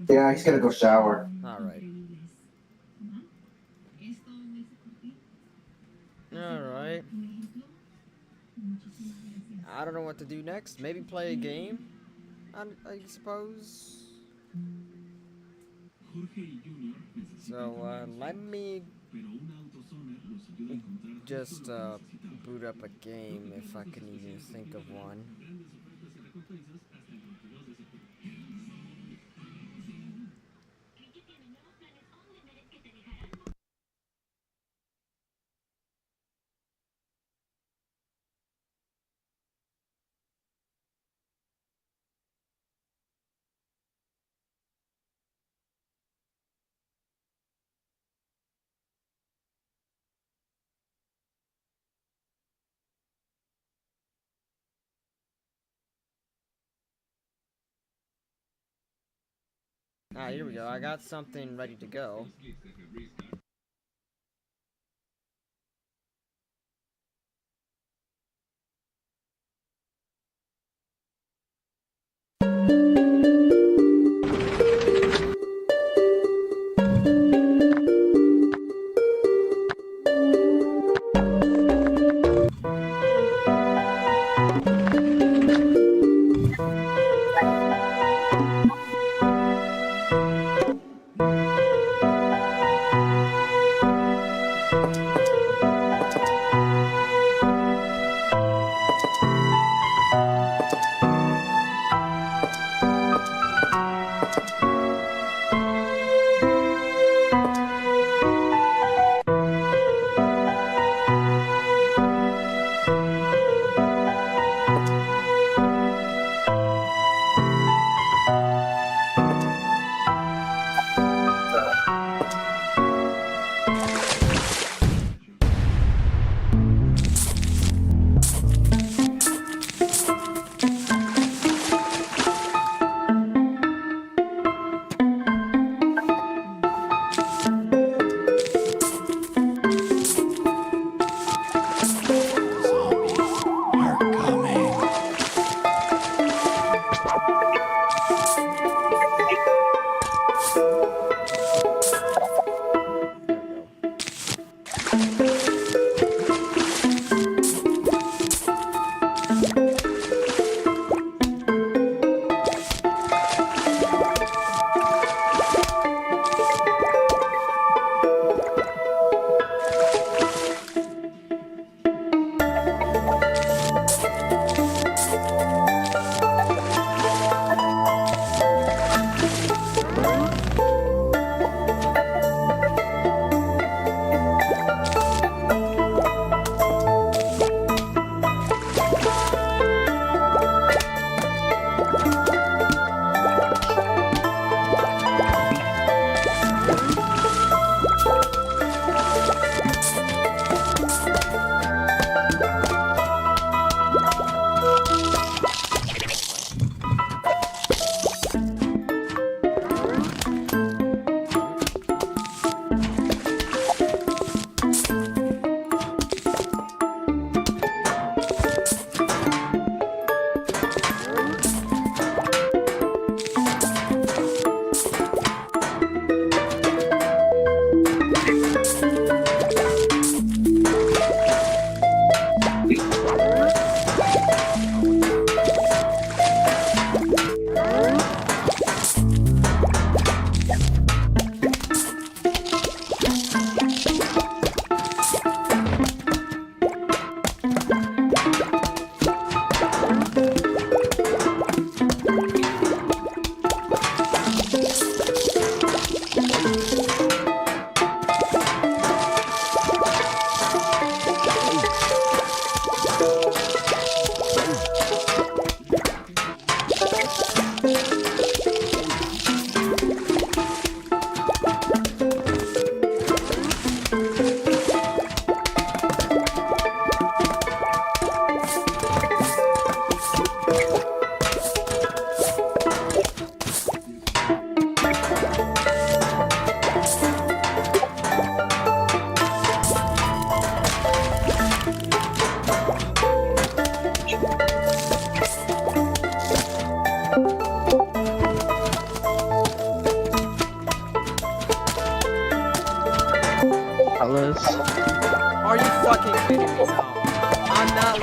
Yeah, he's gonna go shower.
Alright. Alright. I don't know what to do next. Maybe play a game? I suppose. So, let me just boot up a game if I can even think of one. Ah, here we go. I got something ready to go.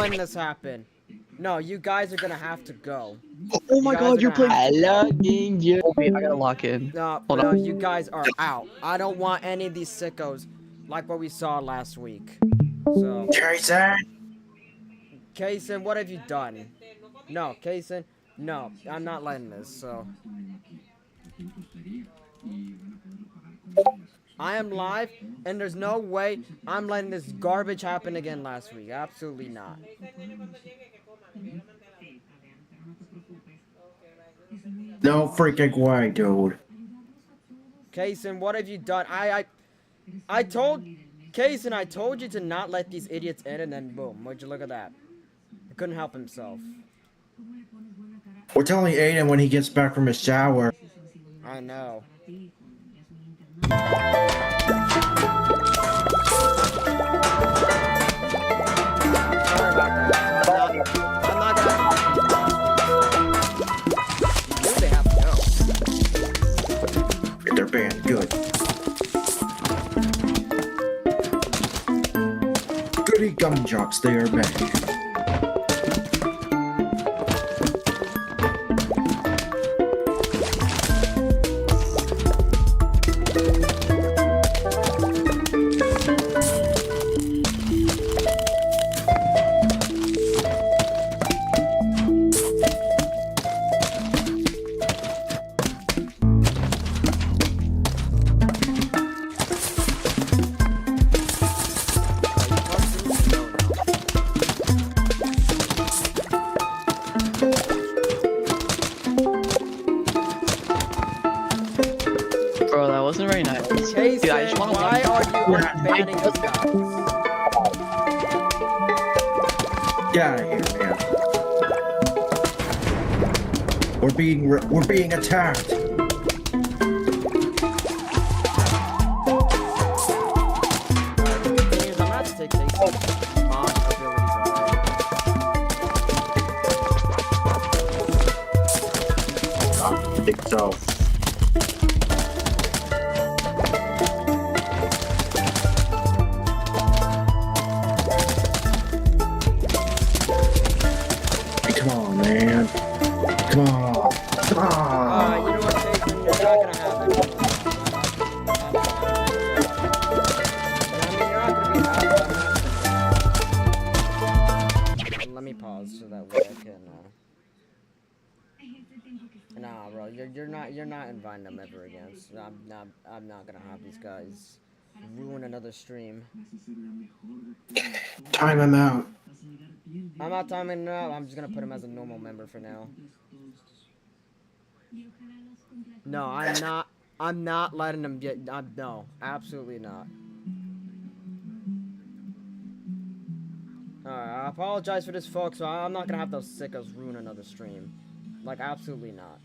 letting this happen. No, you guys are gonna have to go.
Oh my
guys
god,
are
you're
gonna
playing.
have to go.
Danger. Wait, I gotta lock in.
No,
Hold
no,
on.
you guys are out. I don't want any of these sickos like what we saw last week. So,
Jason!
Kason, what have you done? No, Kason, no, I'm not letting this, so. I am live, and there's no way I'm letting this garbage happen again last week. Absolutely not.
No freaking way, dude.
Kason, what have you done? I told Kason, I told you to not let these idiots in, and then boom, would you look at that? He couldn't help himself.
We're telling Aiden when he gets back from his shower.
I know. Sorry about that. I'm not gonna. You knew they have to go.
They're banned. Good. Goody gumdrops, they are back.
Bro, that wasn't very nice.
Jason,
Dude, I just wanna
why are you
Yeah,
unbanning this guy?
Get out of here, man. We're being attacked.
Thing is, I'm not to take Jason's abilities away.
I think so. Come on, man. Come on. Come on.
You know what, Jason? You're not gonna have it. Let me pause so that way I can. Nah, bro, you're not inviting them ever again. So I'm not gonna have these guys ruin another stream.
Time him out.
I'm not timing it out. I'm just gonna put him as a normal member for now. No, I'm not. I'm not letting him get. No, absolutely not. Alright, I apologize for this, folks. But I'm not gonna have those sickos ruin another stream. Like, absolutely not.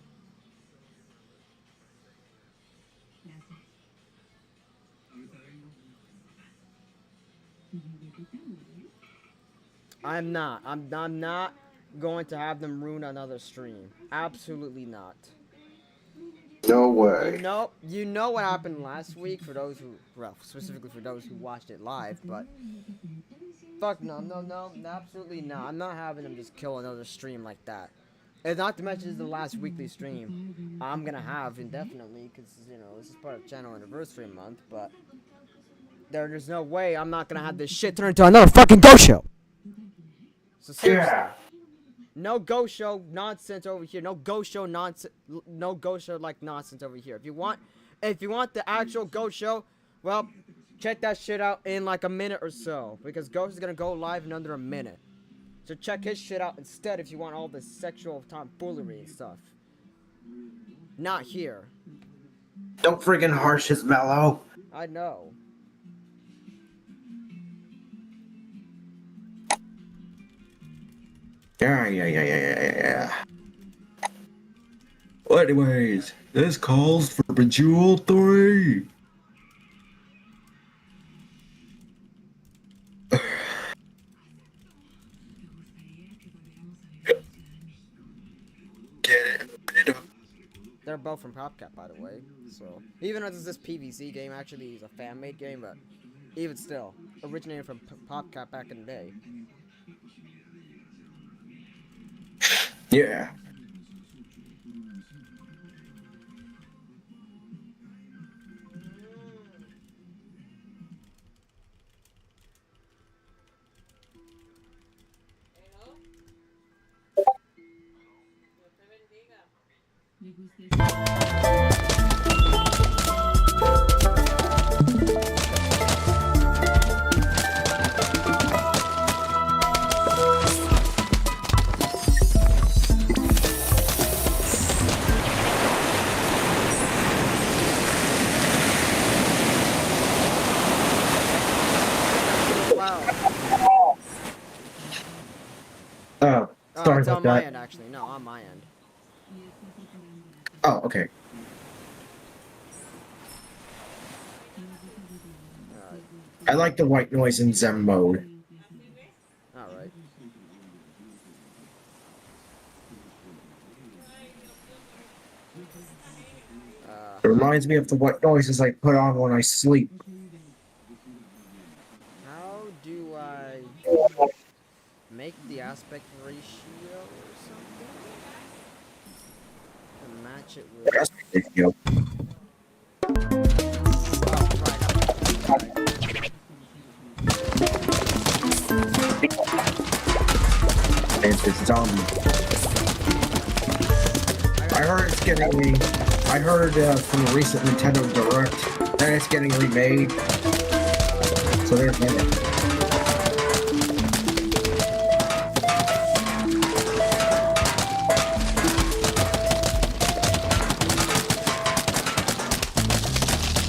I'm not. I'm not going to have them ruin another stream. Absolutely not.
No way.
You know what happened last week for those who, well, specifically for those who watched it live, but fuck no, absolutely not. I'm not having them just kill another stream like that. And not to mention this is the last weekly stream I'm gonna have indefinitely, because, you know, this is part of channel anniversary month, but there's no way I'm not gonna have this shit turn into another fucking ghost show. So seriously.
Yeah.
No ghost show nonsense over here. No ghost show nonsense. No ghost show like nonsense over here. If you want the actual ghost show, well, check that shit out in like a minute or so, because Ghost is gonna go live in under a minute. So check his shit out instead if you want all this sexual tomfoolery and stuff. Not here.
Don't friggin' harsh his mellow.
I know.
Yeah. Well, anyways, this calls for Bejeweled 3. Get it.
They're both from PopCap, by the way. So even though this PVC game actually is a fan-made game, but even still, originated from PopCap back in the day.
Yeah.
Me gusta ese-
Wow.
Oh,
Oh,
sorry
it's
about
on my
that.
end, actually. No, on my end.
y está preparando la
Oh, okay. I like the white noise in Zen mode.
Alright.
It reminds me of the white noises I put on when I sleep.
How do I make the aspect ratio or something? And match it with.
That's the video.
Oh, right.
It's zombie. I heard it's getting I heard from a recent Nintendo Direct that it's getting remade. So there's that.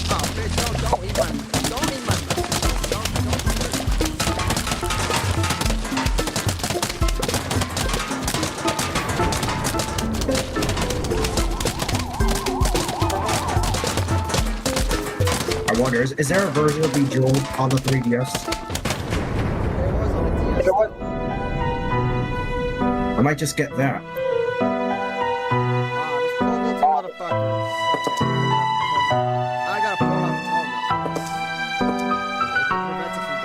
Oh, bitch, don't eat my. Don't eat my.
I wonder, is there a version of Bejeweled on the 3DS?
There was on the DS.
I might just get that.
Let's pull the two motherfuckers. Okay, I gotta pull out the tall motherfuckers. It prevents it from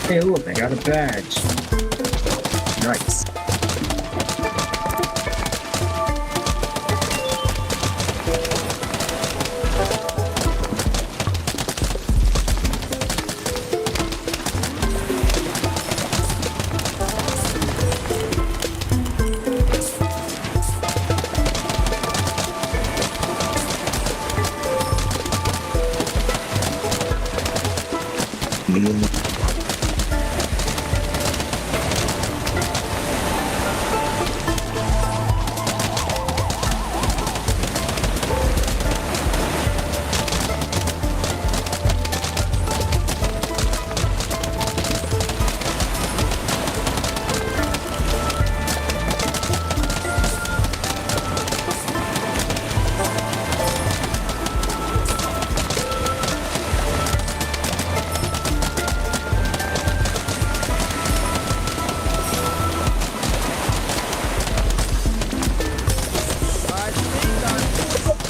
Hey, look, I got a badge. Nice.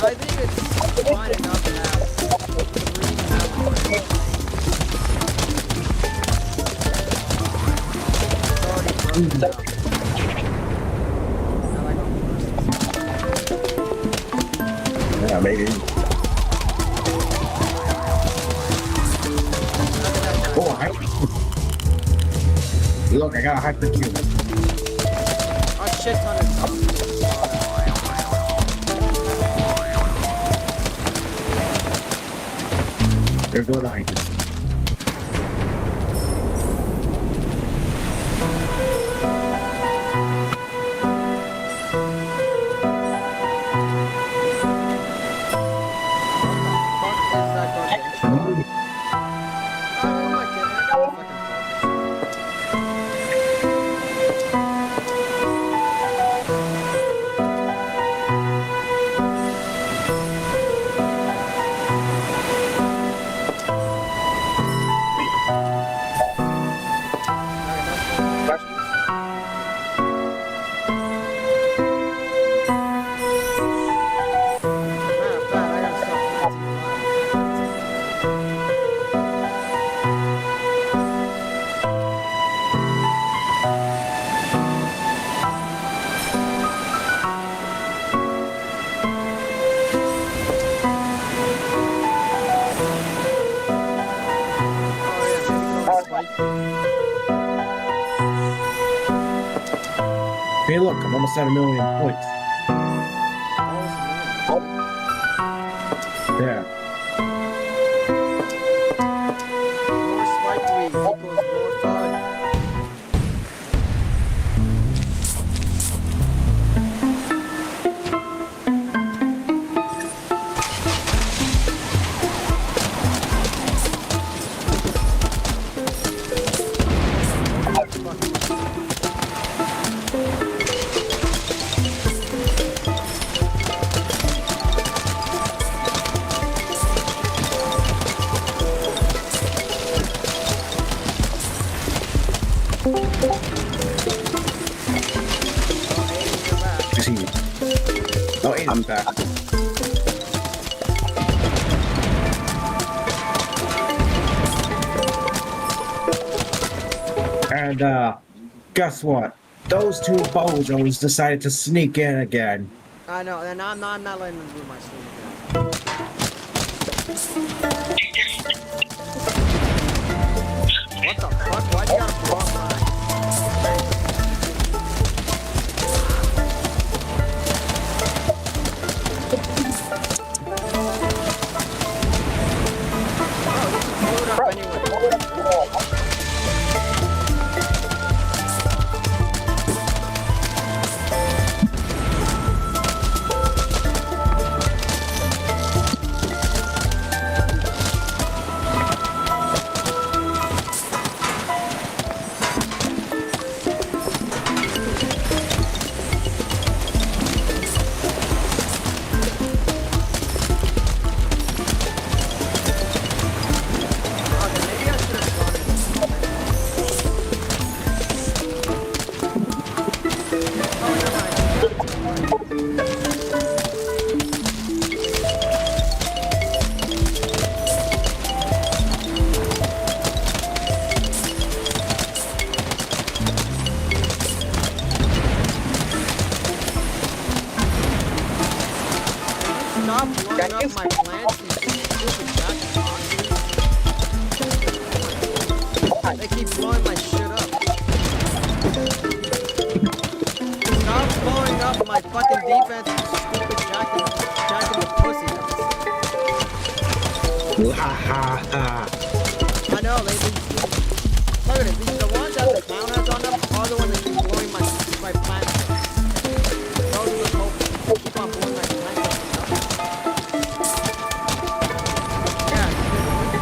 I think it's fine enough to have 3 Valorant. It's already broken enough. I like all
Yeah, maybe. Oh, look, I got a hyper cube.
a shit ton of stuff.
There go the hyper. Hey, look, I'm almost at 1 million points. Yeah.
More spike weed equals more fun.
I see you. Oh, I'm back. And, guess what? Those two bozos decided to sneak in again.
I know, and I'm not letting them do my stream again. What the fuck? Why'd you gotta block mine? Stop blowing up my plants, you stupid jack. They keep blowing my shit up. Stop blowing up my fucking defense, you stupid jack in the pussy.
Ha ha ha.
I know, look at it, the ones that the clown has on them are the ones that keep blowing my plants up. Those are the culprits. Keep on blowing my plants up.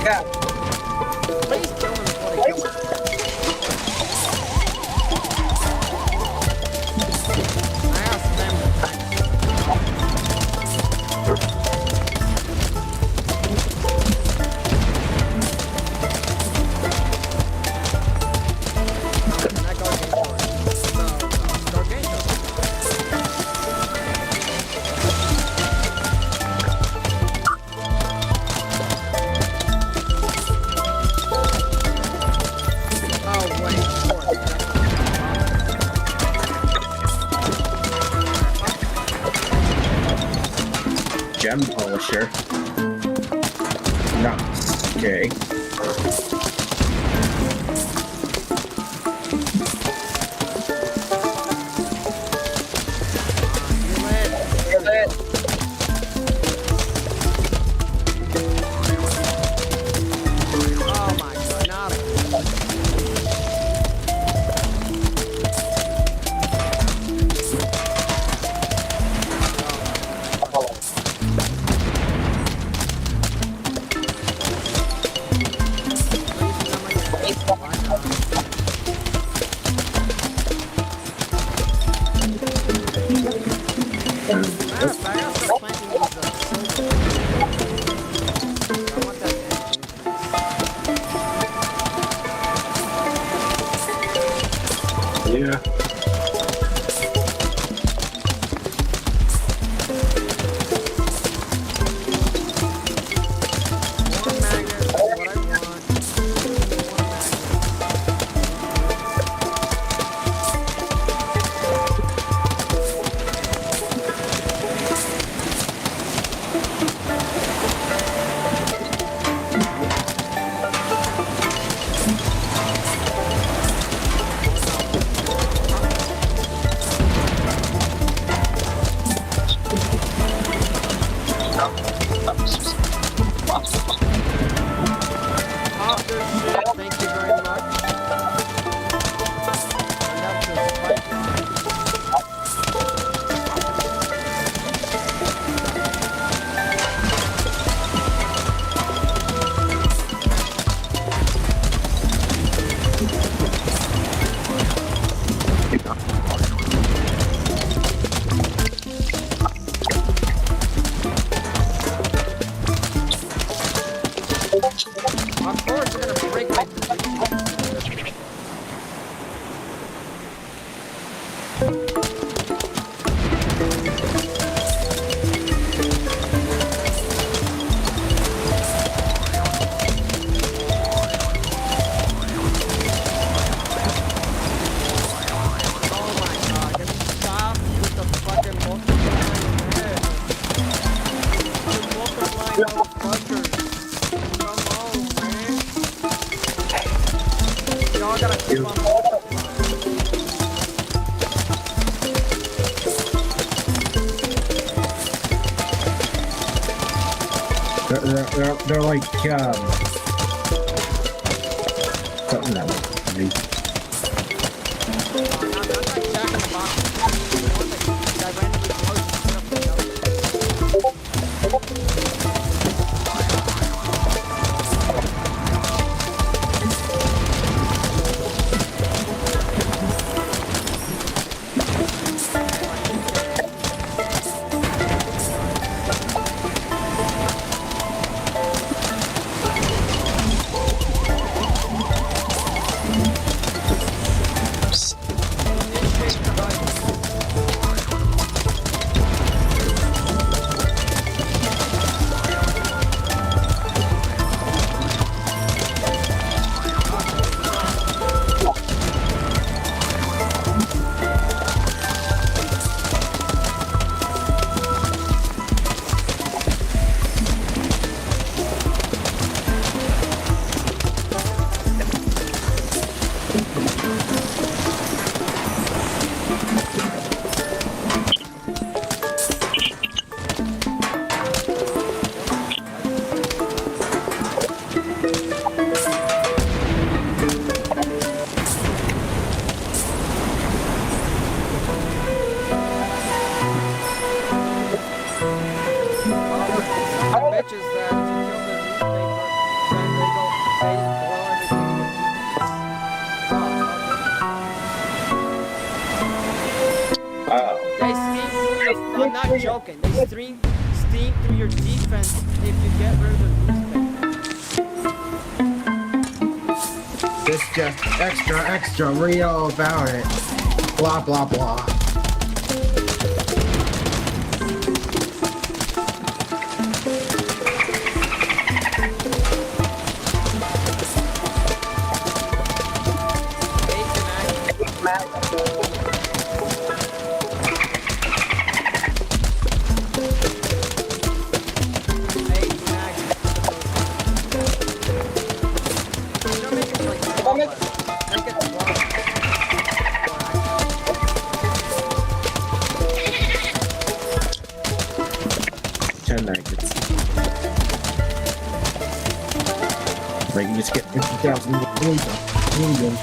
Yeah. Please kill him before they kill him. I asked them to
gem polisher. Nice. Okay.
Oh my god, not again. Matter of fact, I gotta start planting these silver. I want that
Yeah.
more magnets is what I want. More magnets. Pop this shit, thank you very much. Enough to spike. Of course, we're gonna break my position. Oh my god, can you stop with the fucking multiplying head? The multiplying motherfuckers. Come on, man. Y'all gotta keep on multiplying.
They're like, something that was funny.
I'm like Jack in the Box. The one that randomly blows shit up the bitches that if you kill their newspaper, then they blow everything
Oh.
They steam through your, I'm not joking, they steam through your defense if you get rid of the newspaper.
It's just extra real about it. Blah, blah, blah. 10 maggots. Like, you just get 50,000 million.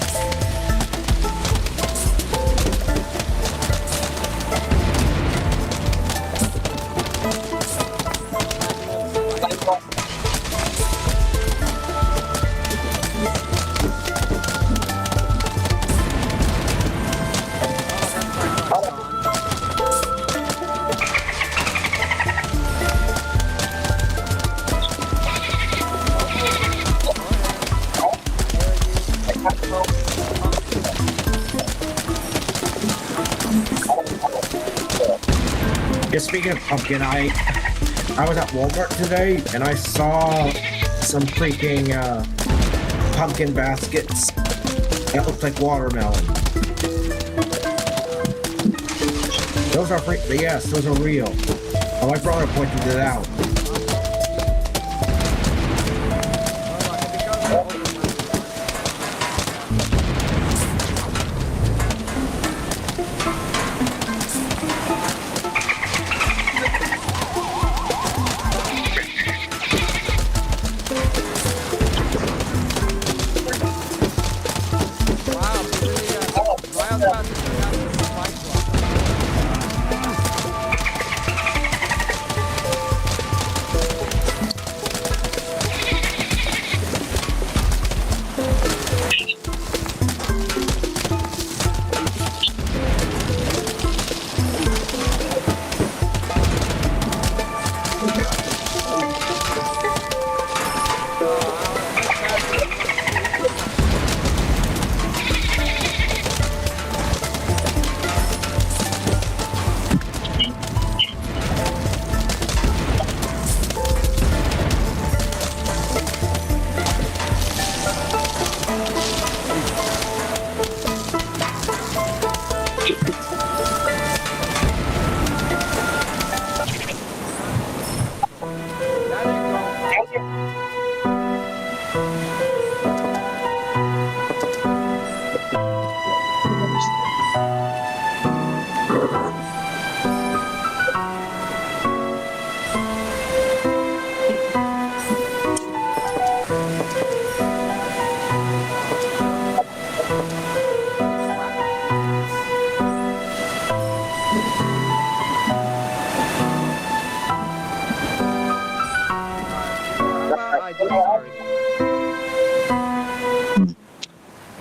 Yeah, speaking of pumpkin, I was at Walmart today and I saw some freaking pumpkin baskets that looked like watermelon. Those are yes, those are real. Oh, my brother pointed it out.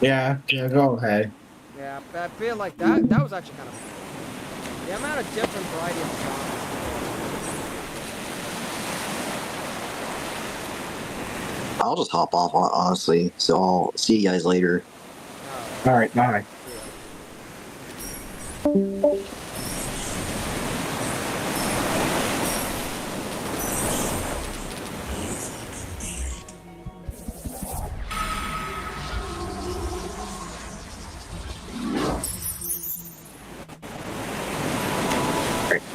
Yeah, go ahead.
Yeah, but I feel like that was actually kind of fun. The amount of different variety of genres.
I'll just hop off, honestly. So I'll see you guys later.
Alright, bye.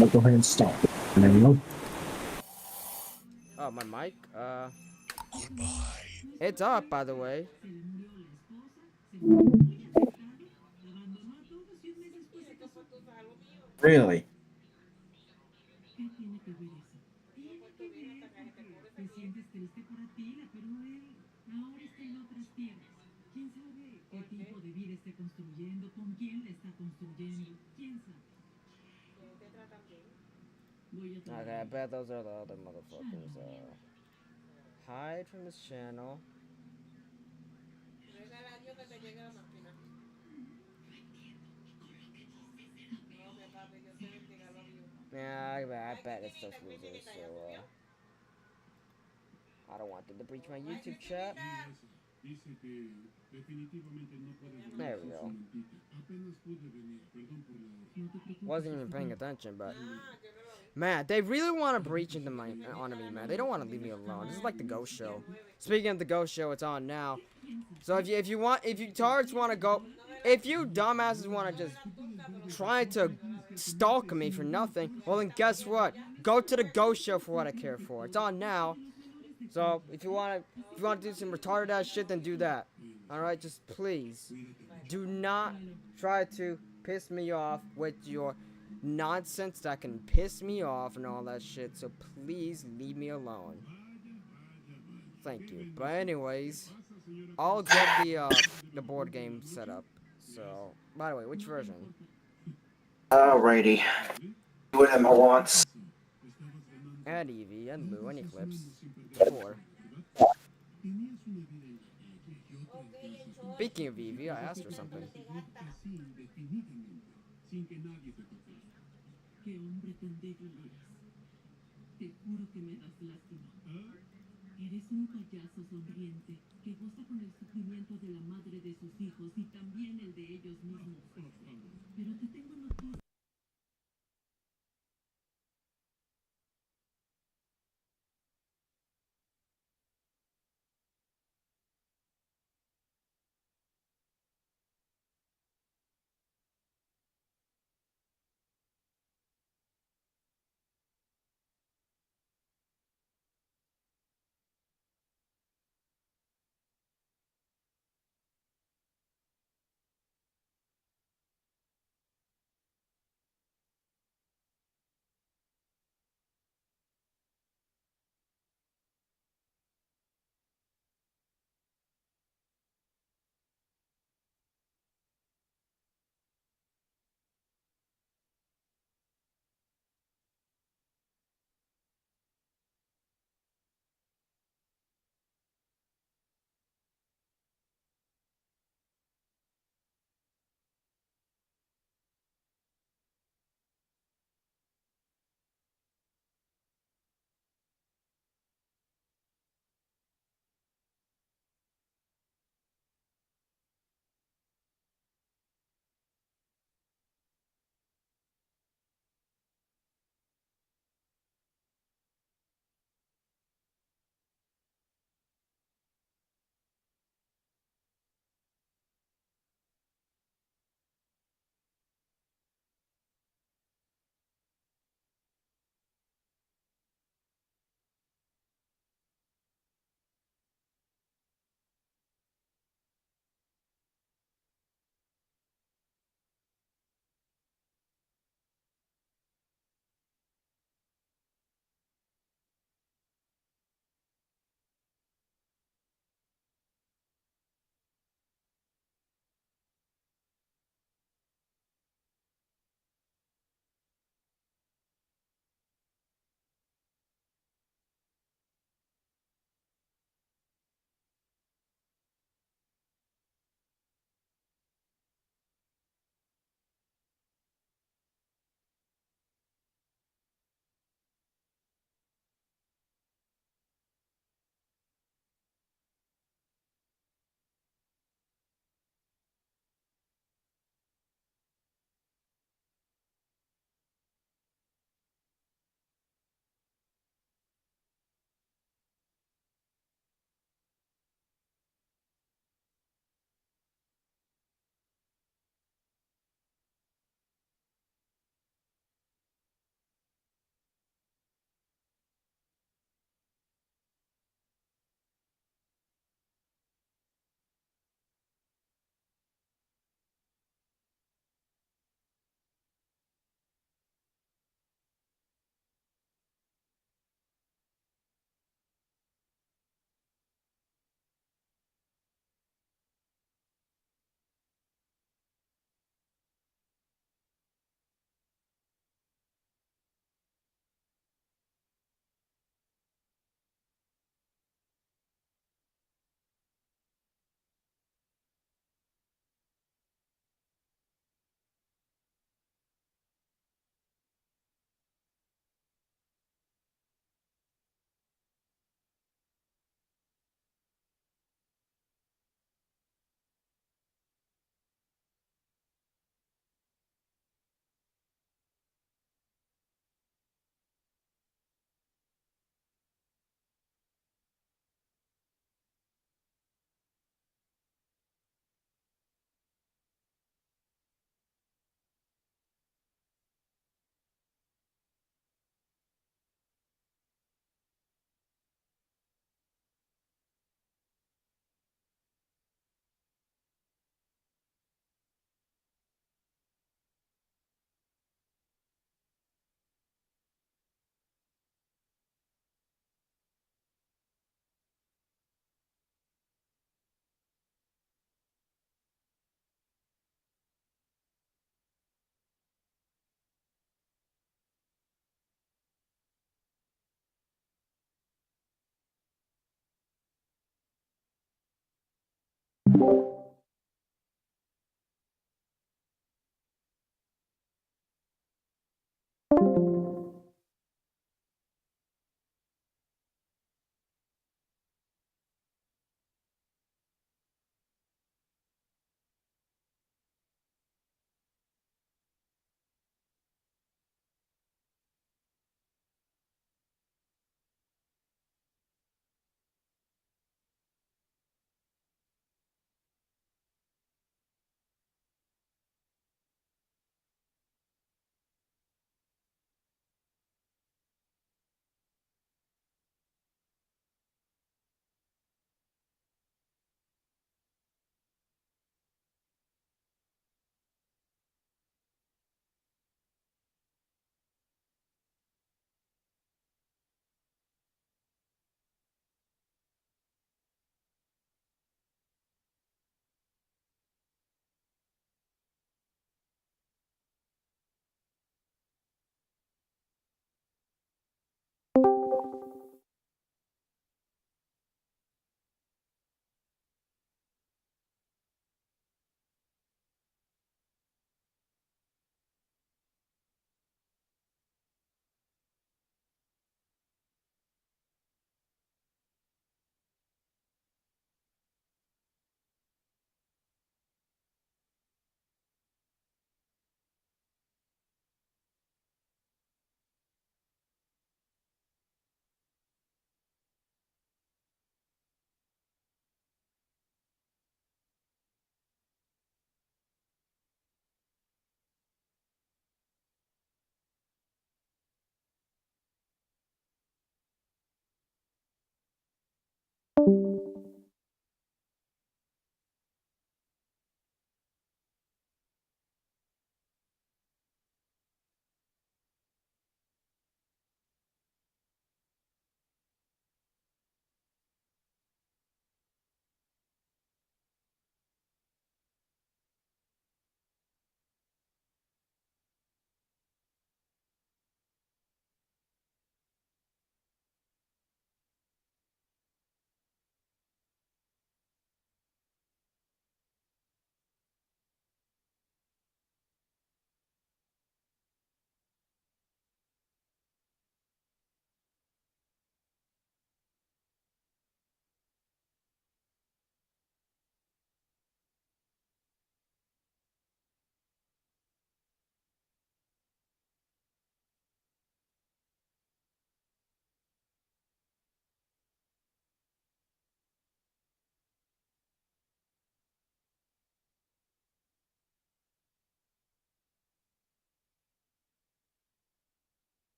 I'll go ahead and stop. And then we'll...
Oh, my mic? It's up, by the way.
Really?
Okay, I bet those are the other motherfuckers. Hide from this channel. Yeah, I bet it's those losers, so, I don't want them to breach my YouTube chat. There we go. Wasn't even paying attention, but... Man, they really want to breach into my onto me, man. They don't want to leave me alone. This is like the Ghost Show. Speaking of the Ghost Show, it's on now. So if you tards want to go, if you dumbasses want to just try to stalk me for nothing, well then guess what? Go to the Ghost Show for what I care for. It's on now. So if you want to do some retarded ass shit, then do that. All right, just please do not try to piss me off with your nonsense that can piss me off and all that shit, so please leave me alone. Thank you. But anyways, I'll get the board game set up. So, by the way, which version?
Alrighty. Whatever wants.
And Eevee, and Lou, and Eclipse. 4. Speaking of Eevee, I asked her something.
Qué hombre tan débil eres. Te juro que me das lástima. Eres un payaso sonriente que goza con el sufrimiento de la madre de sus hijos y también el de ellos mismos. Pero te tengo noticias.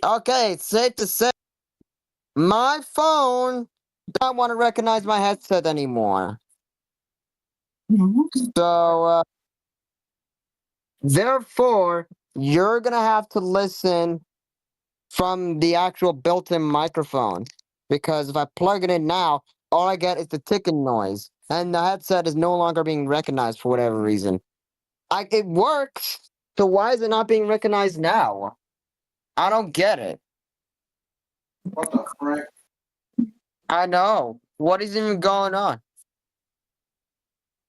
Okay, it's safe to say my phone not want to recognize my headset anymore. So, therefore, you're gonna have to listen from the actual built-in microphone. Because if I plug it in now, all I get is the ticking noise. And the headset is no longer being recognized for whatever reason. It works, so why is it not being recognized now? I don't get it.
What the frick?
I know. What is even going on?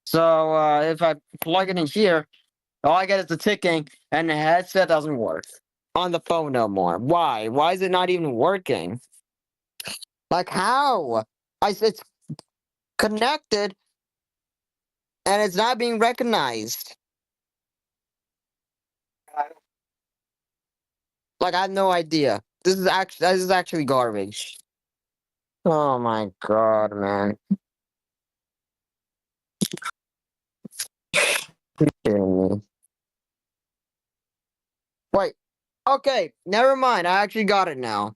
So, if I plug it in here, all I get is the ticking, and the headset doesn't work. On the phone no more. Why? Why is it not even working? Like, how? It's connected, and it's not being recognized. Like, I have no idea. This is actually garbage. Oh my god, man. You're kidding me. Wait. Okay, never mind. I actually got it now.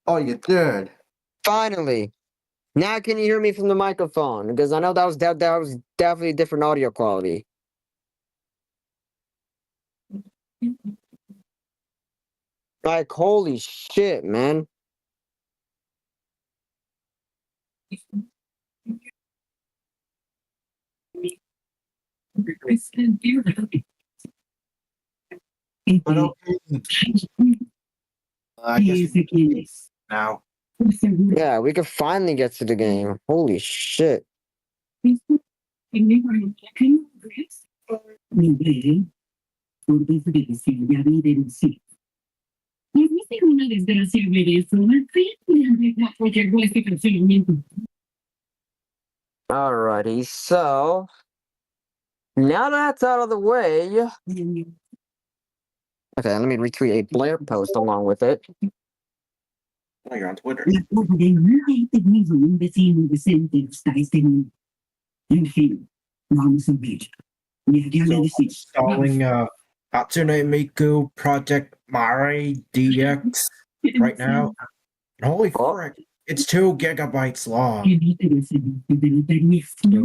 Oh, you did.
Finally. Now can you hear me from the microphone? Because I know that was definitely a different audio quality. Like, holy shit, man.
But okay. I guess we can now.
Yeah, we could finally get to the game. Holy shit. Alrighty, so now that's out of the way. Okay, let me retweet a Blair post along with it.
Oh, you're on Twitter.
La pobre nunca he tenido un vecino decente hasta este momento. En fin, vamos a ver. Ya le
So,
decía.
installing Hatsune Miku Project Mare DX right now. Holy frick. It's 2 gigabytes long.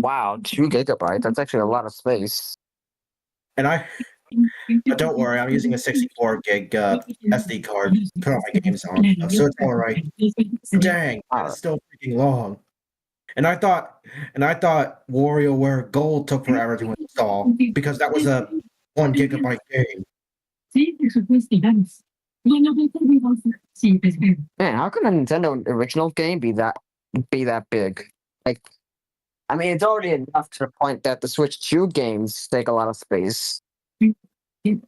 Wow, 2 gigabytes. That's actually a lot of space.
And but don't worry, I'm using a 64 gig SD card to put all my games on, so it's alright. Dang, it's still freaking long. And I thought WarioWare Gold took forever to install because that was a 1 gigabyte game.
Man, how can a Nintendo original game be that big? Like, I mean, it's already enough to the point that the Switch 2 games take a lot of space.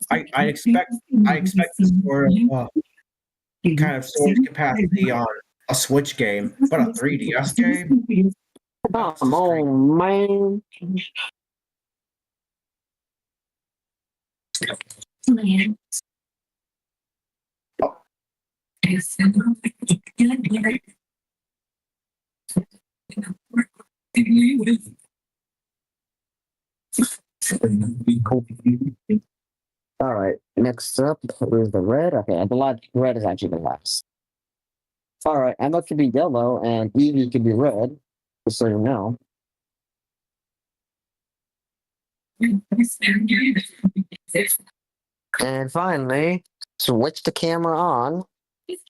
I expect this sort of kind of storage capacity on a Switch game, but a 3DS game?
Come on, man. Alright, next up is the red. Okay, the red is actually the last. Alright, Emma could be yellow and Evie could be red, just so you know. And finally, switch the camera on. There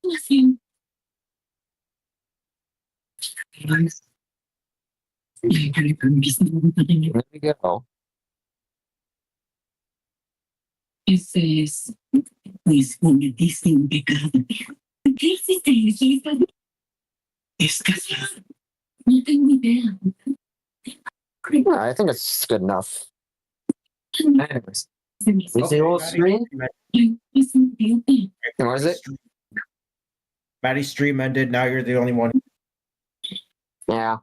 we go.
Ese es, pues, cometiste un pecado. ¿Qué hiciste, hijita? Es casado. No tengo idea.
Yeah, I think it's good enough. Anyways, we see the whole screen.
Es un idiota.
What is it?
Maddie's stream ended, now you're the only one.
Yeah.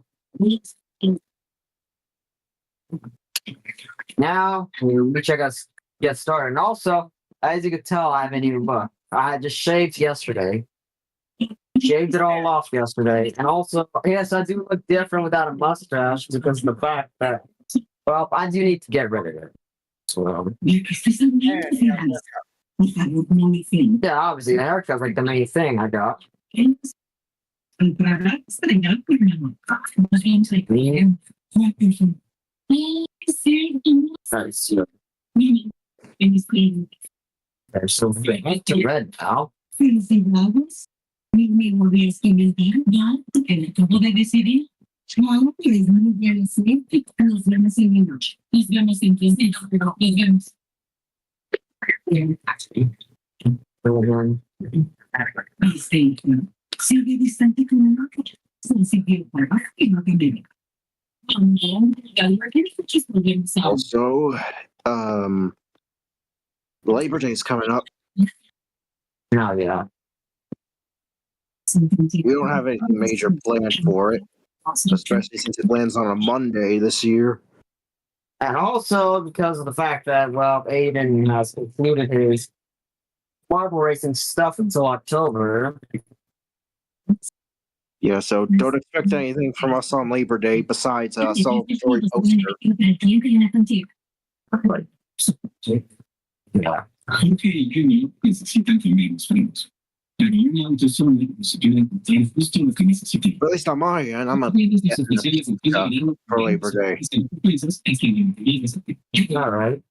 Now we check us get started. And also, as you can tell, I haven't even booked. I just shaved yesterday. Shaved it all off yesterday. And also, yes, I do look different without a mustache because of the fact that, well, I do need to get rid of it. So, yeah, obviously, the haircut's like the main thing I got.
They're so faint to red, pal.
Felicidades. Me volví a experimentar ya que acabo de decidir. Claro que les voy a decir que nos vemos en la noche. Nos vemos en 15 días, pero nos vemos. Sigue distante con una noche. Sencillo para que no te vea.
Also, Labor Day's coming up.
No, yeah.
We don't have anything major planned for it, especially since it lands on a Monday this year.
And also because of the fact that, well, Aiden has concluded his marble racing stuff until October.
Yeah, so don't expect anything from us on Labor Day besides a celebratory poster.
Yeah.
But at least on my end, I'm a for Labor Day.
All right.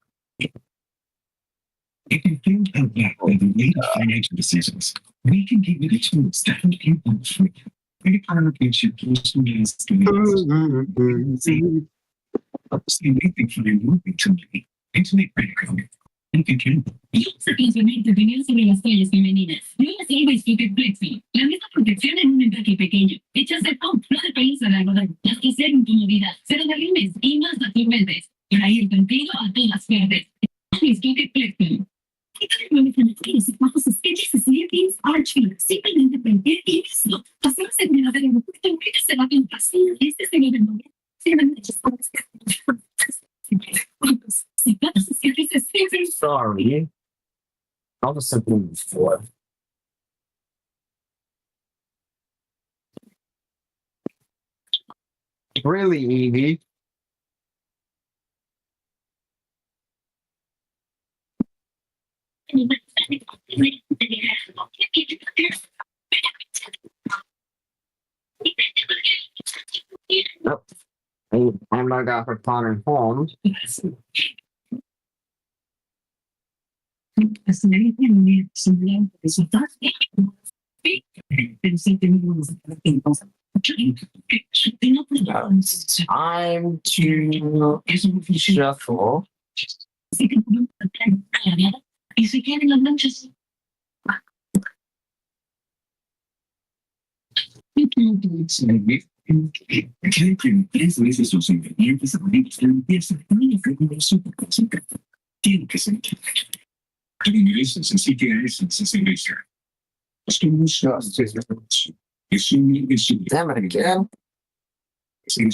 If you think about the later financial decisions, we can give you the tools that will help you. Very complicated means to see anything from a movie to me. Internet background. And you can.
Informar tu opinión sobre las toallas femeninas. Nuevas Levi's Fitted Flexi. La misma protección en un empaque pequeño. Hechas de pump, no de país al algodón. Las que ceden tu movilidad. Cero derrimes y más absorbentes. Para ir contigo a todas partes. Levi's Fitted Flexi. Simplemente prender y listo. Pasamos en el averno. Se va a pasar. Este es el nivel.
Sorry. I'll just simply move forward. Really, Evie? Nope. I'm not got for pondering home. Time to shuffle.
Y se quedan las manchas.
Tres veces sus ingredientes abundantes limpieza y tiene que sentir. Ingresos así que a eso se cerveza. Estamos es un
Damn it again.
es un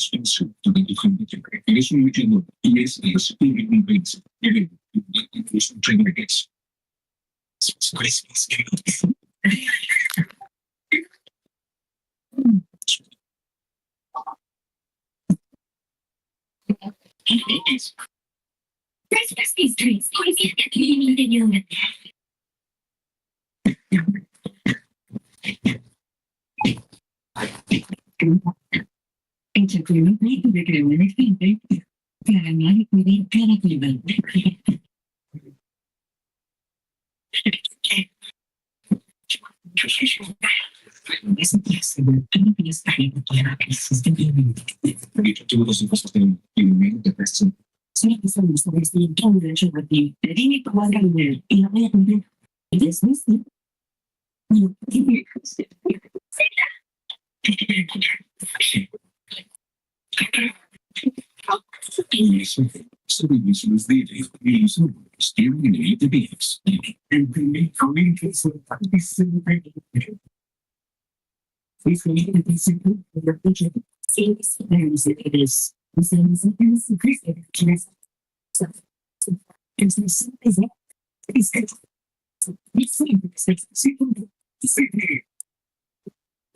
mucho y es un ingredients. It's Christmas.
Christmas trees. De creo en el gente para ganar y pedir cada clima.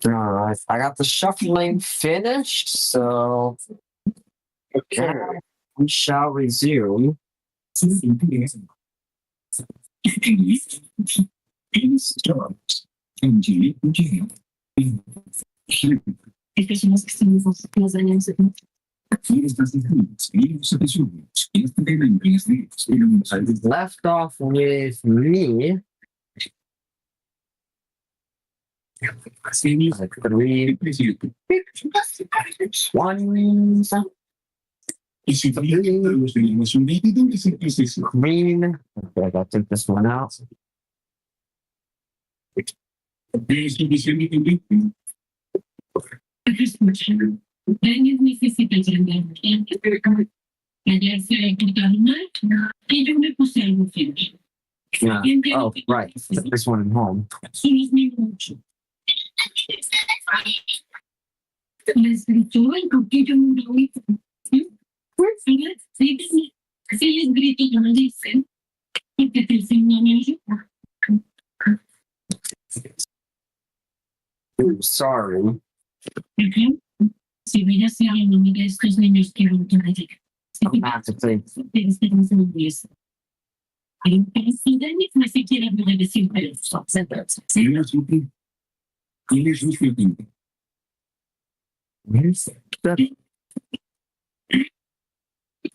Alright, I got the shuffling finished, so now we shall resume.
Estas son las que estamos los años de
Left off with me. Like 3, 1, green. Okay, I gotta take this one out.
Años necesita aprender. Ayer se portaron mal y yo me puse algo firme.
Yeah. Oh, right. Put this one at home.
Les gritó el coquillo muy bonito. Se les grito y no dicen porque te enseñó a mí.
Sorry.
Si voy a hacer algo de estos niños que no tienen
Automatically.
Hay un presidente que ni siquiera puede decir pero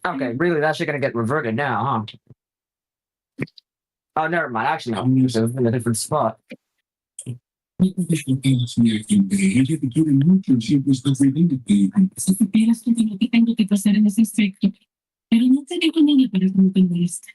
Okay, really, that's gonna get reverted now, huh? Oh, never mind. Actually, I'm using it in a different spot.
Si supieras todo lo que tengo que pasar en ese aspecto, pero no te digo nada para comprender esto.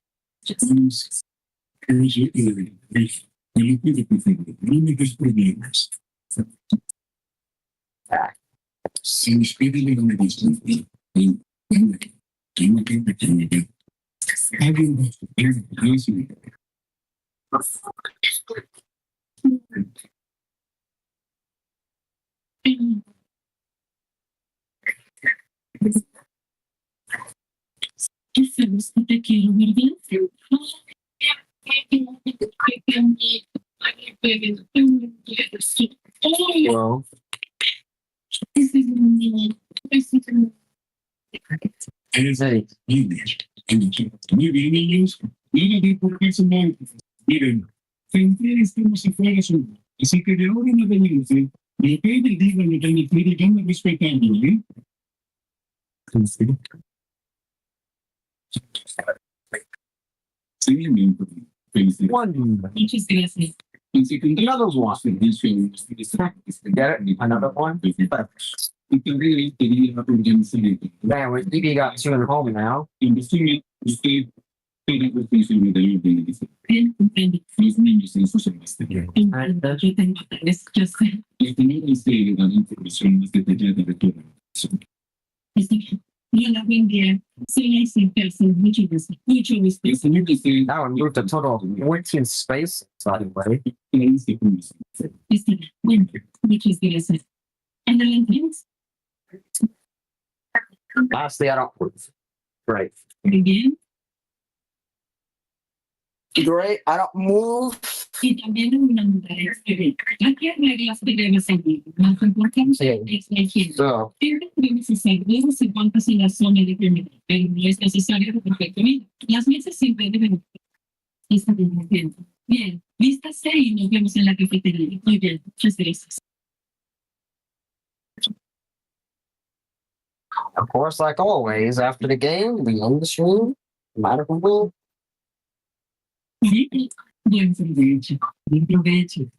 ¿Qué sabes que te quiero, verdad?
Well, hey,
Muy bien, niños. Miren por qué se me... Miren, frente estamos afuera solo. Así que de ahora en adelante, lo que él diga lo que quiere, yo me respetando, ¿eh? Sí, mi
one.
Muchas gracias.
Another one. Get it? Another one? Man, we got two in home now.
Él comprende mis niños en su semestre. Yo tengo tareas que hacer. La información más detallada de todo. Está bien. Yo la vendía. Soy así, person. Mucho gusto. Mucho gusto.
That one moved a total of 14 space. By the way.
Está bien. Bueno, muchas gracias. Adelante.
Lastly, I don't move. Great.
Muy bien.
Great. I don't move.
Y también una tarea que aquí hay reglas que debes seguir. Más importante es la higiene.
So,
Pero debes hacer dedos y guantes en la zona de comida, pero no es necesario recoger comida. Las mesas siempre deben estar bien tiempo. Bien, lístase y nos vemos en la cafetería. Muy bien, muchas gracias.
of course, like always, after the game, we end the stream. No matter who wins.
Buen provecho. Buen provecho.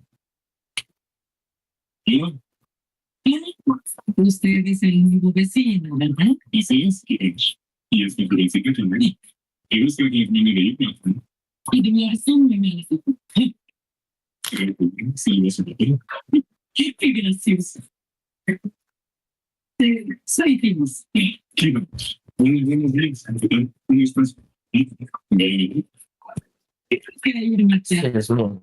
Usted es el nuevo vecino, ¿verdad? Ese es. Y es que parece que también. Y usted es mi nivel. Y de mi razón me merece. Sí, eso es. Qué gracioso. Soy feliz. Buenos días. ¿Cómo estás?
Yes, no.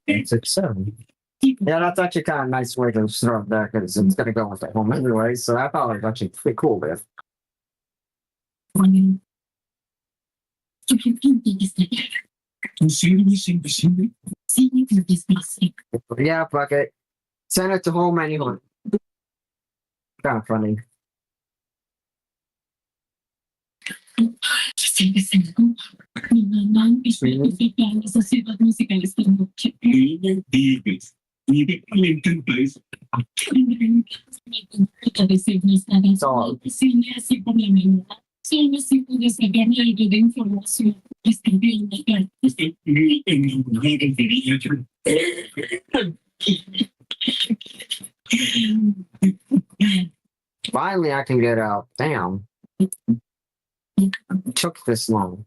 It's 7. Yeah, that's actually kind of a nice way to start that because it's going to go with the home anyway. So I thought it was actually pretty cool with.
Sí, for this plastic.
Yeah, fuck it. Send it to home anyway. Kind of funny.
Kasi ko, naman, ipinag-ipitan sa sibat musikal sa noche.
Finally, I can get out. Damn. Took this long.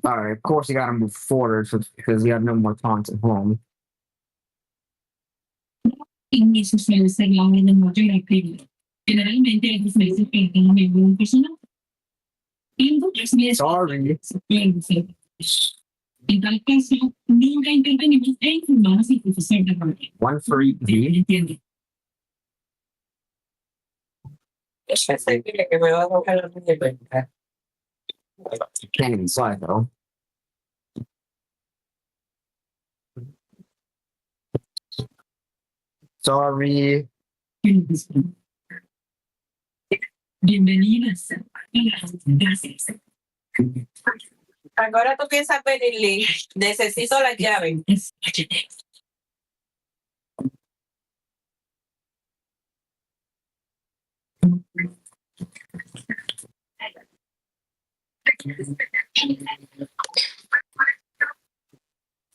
Alright, of course you gotta move forward because you have no more taunts at home.
Innecessario sa langan ng module activity. Generalmente, ay dismissive painting ng may buong personal.
Sorry.
In tal caso, nunca intervenimos e informamos al profesor de parte.
One for each.
Entiende.
Can't even slide though. Sorry.
Bienvenidas a las gracias.
Ahora tú piensas pedirle, necesito la llave.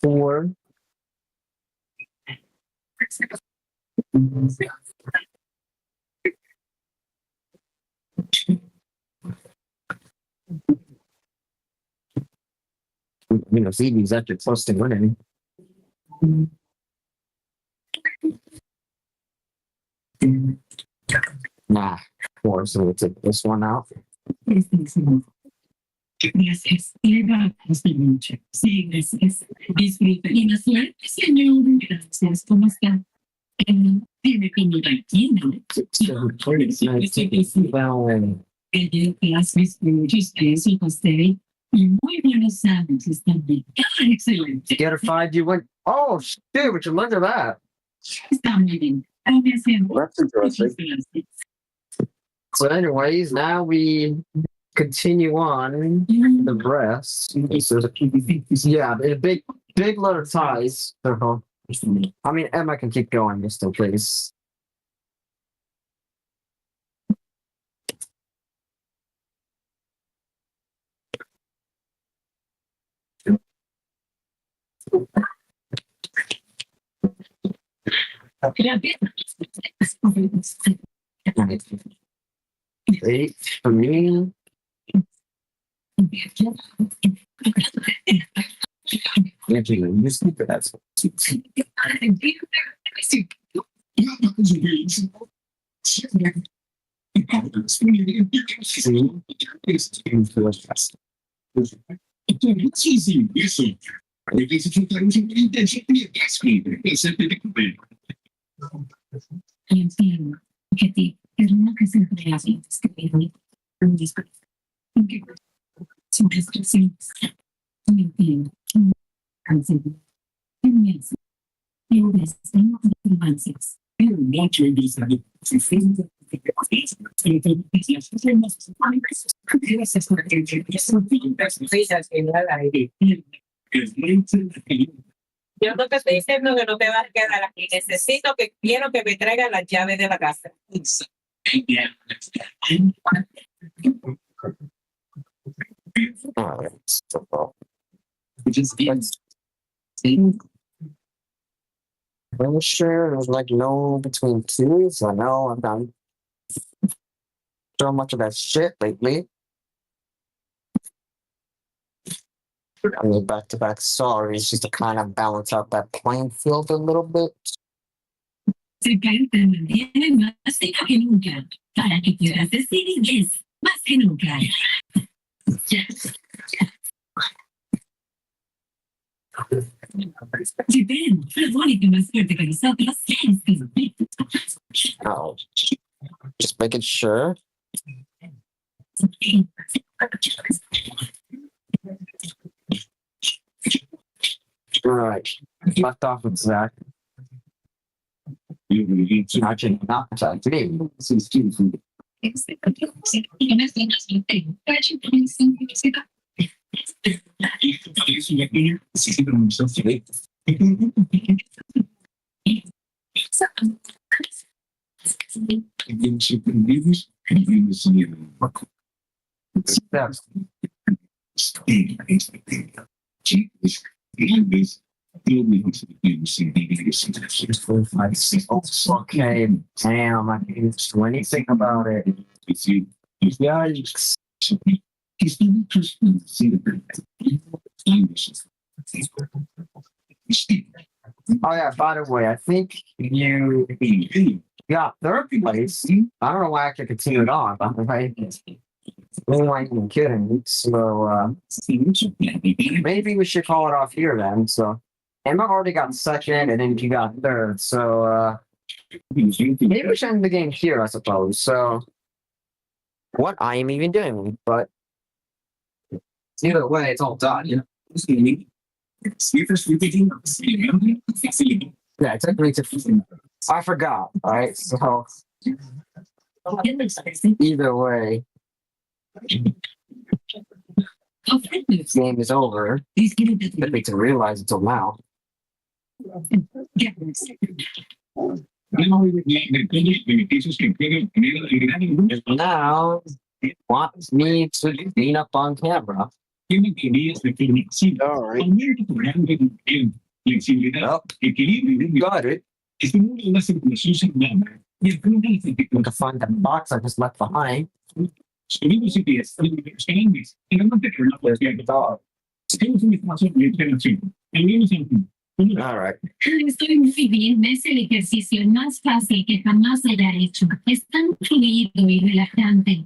Four. You know, CB's actually close to winning. Nah, four, so we'll take this one out.
Gracias. Esta noche. Sí, gracias. Disfruta. Y la suerte, señor. Gracias. ¿Cómo está? Tiene que mirar aquí, ¿no?
Well, and
Las mis y pastel. Y muy buenos sándwiches también. Excelente.
get a 5, you win. Oh, shit, would you look at that?
Está muy bien.
That's interesting.
So, anyways, now we continue on the rest. Yeah, a big lot of ties. I mean, Emma can keep going just in case. Eight for me. Actually, you sleep for that.
Entiendo que ti es una que se emplea sin escribir un disco. Sin restricciones. Entiendo. Canción. Inmenso. Y un destino de infancias. Pero no quiero decir si siento que
Yo no te estoy diciendo que no te vas a quedar aquí. Necesito que quiero que me traigan las llaves de la casa.
All right. So, I'm sure there's like no between two, so no, I'm done. So much of that shit lately. I mean, back-to-back sorries just to kind of balance out that playing field a little bit.
Se cae te mantiene más seca que nunca, para que puedas decir inglés más que nunca. Si ven, la única más fuerte que nosotros es
Oh, just making sure. All right.
much left off with Zach. Actually, not Zach, today. Okay, damn, I can when you think about it. Yikes. Oh yeah, by the way, I think you got third place. I don't know why I actually continued on, but right? I'm not even kidding. So maybe we should call it off here then. So Emma already got second and then you got third. So maybe we should end the game here, I suppose. So what I am even doing, but either way, it's all done. Yeah, it took me to. I forgot. All right, so either way, this game is over. Didn't make to realize until now. Now wants me to clean up on camera.
All right.
Oh, got it. I can find that box I just left behind. All right.
Estoy muy bien, es el ejercicio más fácil que jamás haya hecho. Es tan fluido y relajante.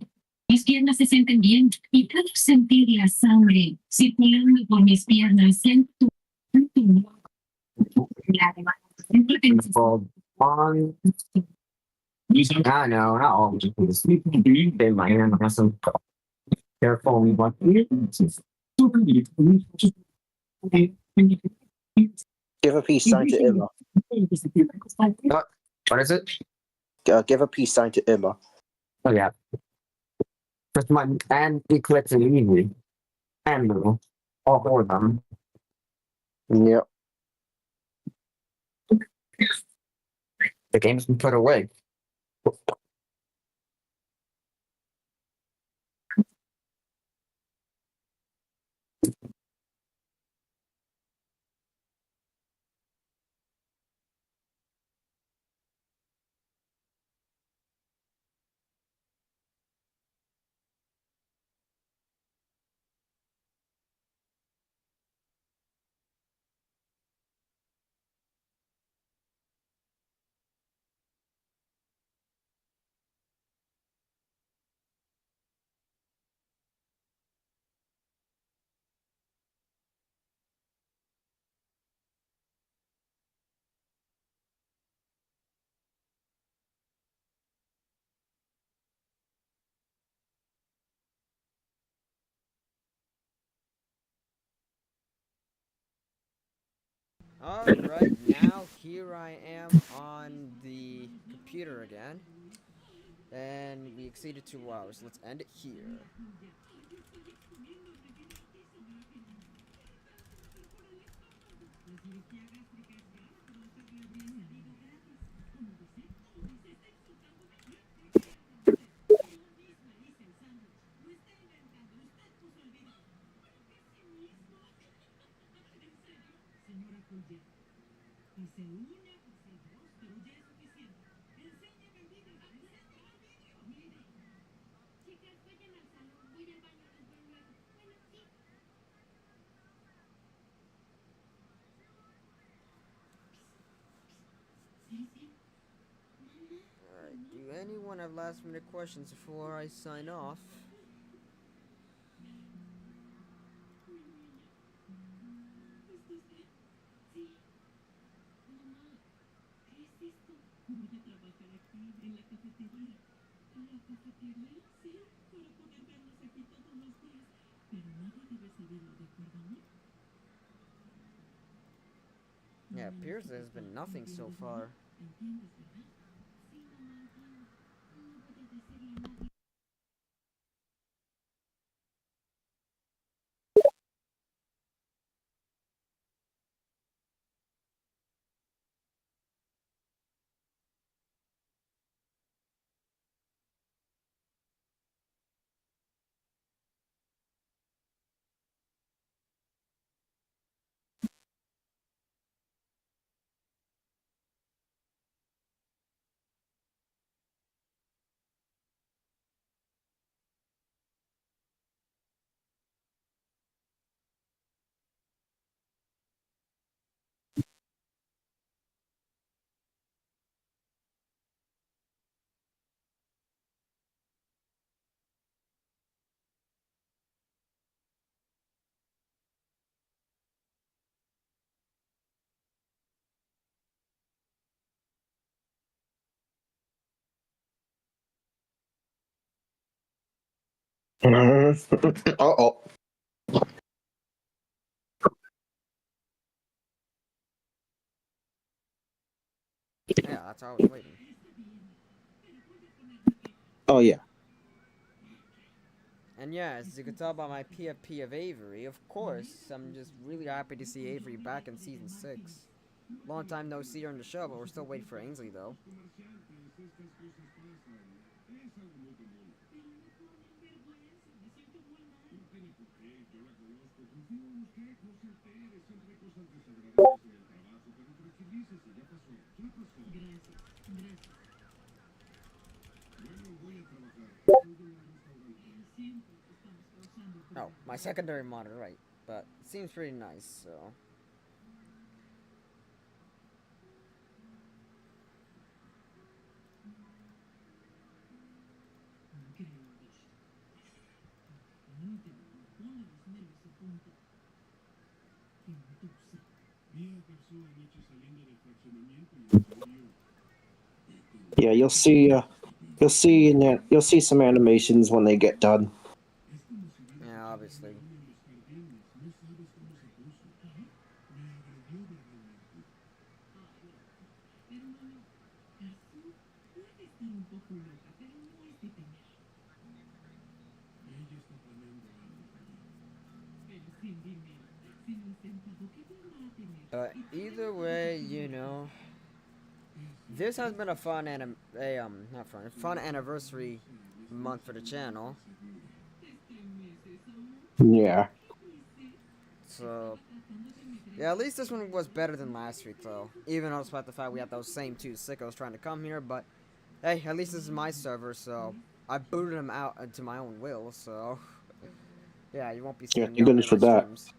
Mis piernas se sienten bien y puedo sentir la sangre circulando por mis piernas. Siento
On. I know, not all. Just in my hand. I have some careful.
Give a peace sign to Emma.
What is it?
Give a peace sign to Emma.
Oh yeah. Just my and Eclipse and Easy. And Blue. All four of them.
Yep.
The game's been put away.
Alright, now here I am on the computer again. And we exceeded 2 hours. Let's end it here. Alright, do anyone have last minute questions before I sign off? appears there's been nothing so far.
Uh-oh.
Yeah, that's how I was waiting.
Oh, yeah.
And yeah, as you can tell by my PFP of Avery, of course, I'm just really happy to see Avery back in Season 6. Long time no see her in the show, but we're still waiting for Ainsley, though. Oh, my secondary monitor, right. But it seems pretty nice, so...
Yeah, you'll see in that, you'll see some animations when they get done.
Yeah, obviously. Either way, you know, this has been a fun fun anniversary month for the channel.
Yeah.
So, yeah, at least this one was better than last week, though. Even despite the fact we had those same two sickos trying to come here, but hey, at least this is my server, so I booted them out into my own will. So, yeah, you won't be
Yeah,
seeing
thank
them
goodness
in my
for that.
streams.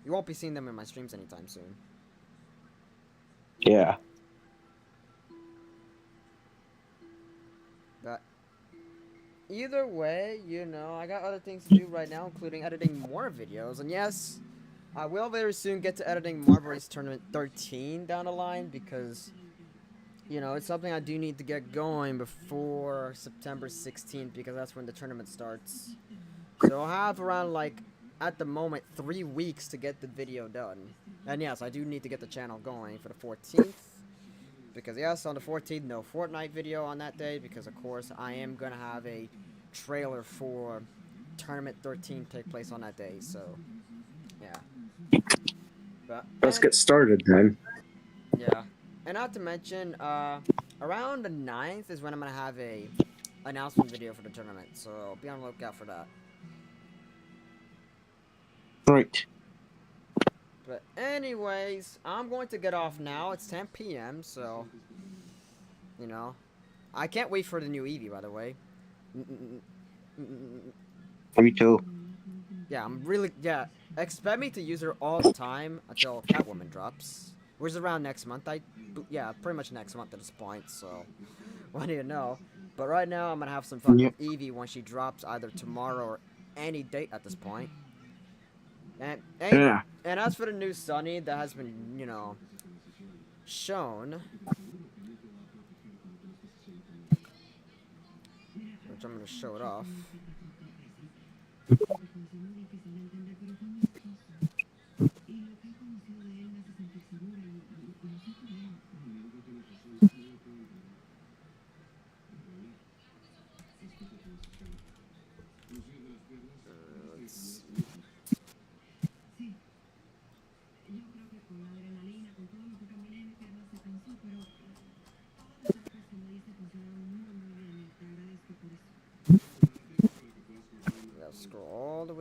You won't be seeing them in my streams anytime soon.
Yeah.
But either way, you know, I got other things to do right now, including editing more videos. And yes, I will very soon get to editing Marvel Race Tournament 13 down the line because, you know, it's something I do need to get going before September 16th because that's when the tournament starts. So I'll have around, like, at the moment, 3 weeks to get the video done. And yes, I do need to get the channel going for the 14th. Because yes, on the 14th, no Fortnite video on that day because, of course, I am going to have a trailer for Tournament 13 take place on that day. So, yeah. But,
Let's get started then.
yeah. And not to mention, around the 9th is when I'm going to have a announcement video for the tournament. So, be on the lookout for that.
Right.
But anyways, I'm going to get off now. It's 10 p.m., so, you know. I can't wait for the new Eevee, by the way.
Me too.
Yeah, yeah, expect me to use her all the time until Catwoman drops. Which is around next month. Yeah, pretty much next month at this point, so, what do you know? But right now, I'm gonna have some fun with Eevee when she drops either tomorrow or any date at this point. And as for the new Sunny that has been, you know, shown, which I'm gonna show it off.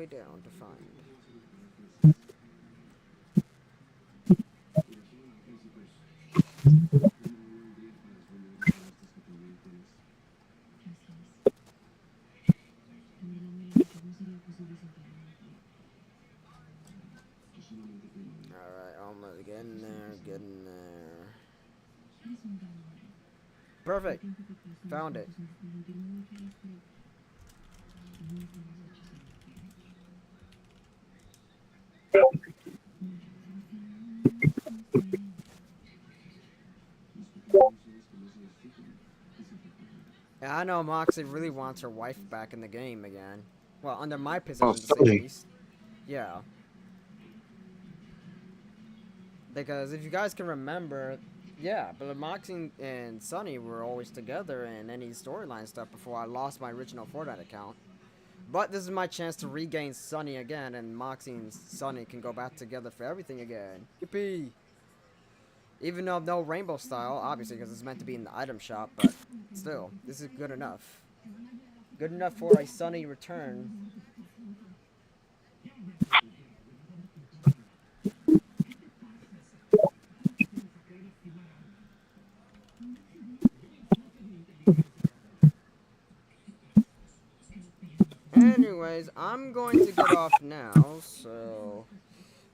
down to find. Alright, almost getting there, getting there. Perfect. Found it. Yeah, I know Moxie really wants her wife back in the game again. Well, under my position, to say the least. Yeah. Because if you guys can remember, yeah, but Moxie and Sunny were always together in any storyline stuff before I lost my original Fortnite account. But this is my chance to regain Sunny again, and Moxie and Sunny can go back together for everything again. Yippee! Even though no rainbow style, obviously, because it's meant to be in the item shop, but still, this is good enough. Good enough for a Sunny return. Anyways, I'm going to get off now, so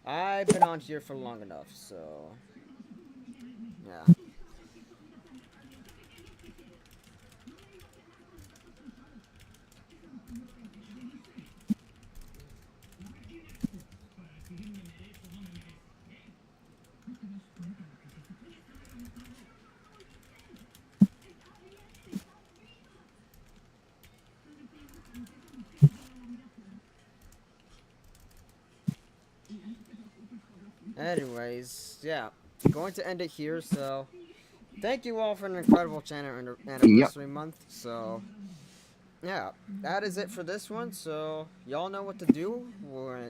I've been on here for long enough, so yeah. Anyways, yeah, going to end it here, so thank you all for an incredible channel anniversary month, so yeah, that is it for this one, so y'all know what to do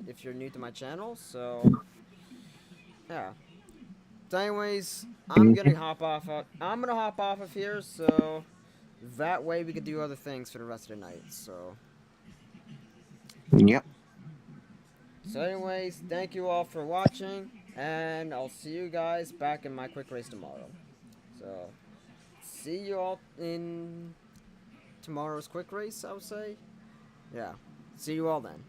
if you're new to my channel, so yeah. So anyways, I'm gonna hop off of here, so that way we can do other things for the rest of the night, so.
Yep.
So anyways, thank you all for watching, and I'll see you guys back in my quick race tomorrow. So, see you all in tomorrow's quick race, I would say. Yeah, see you all then.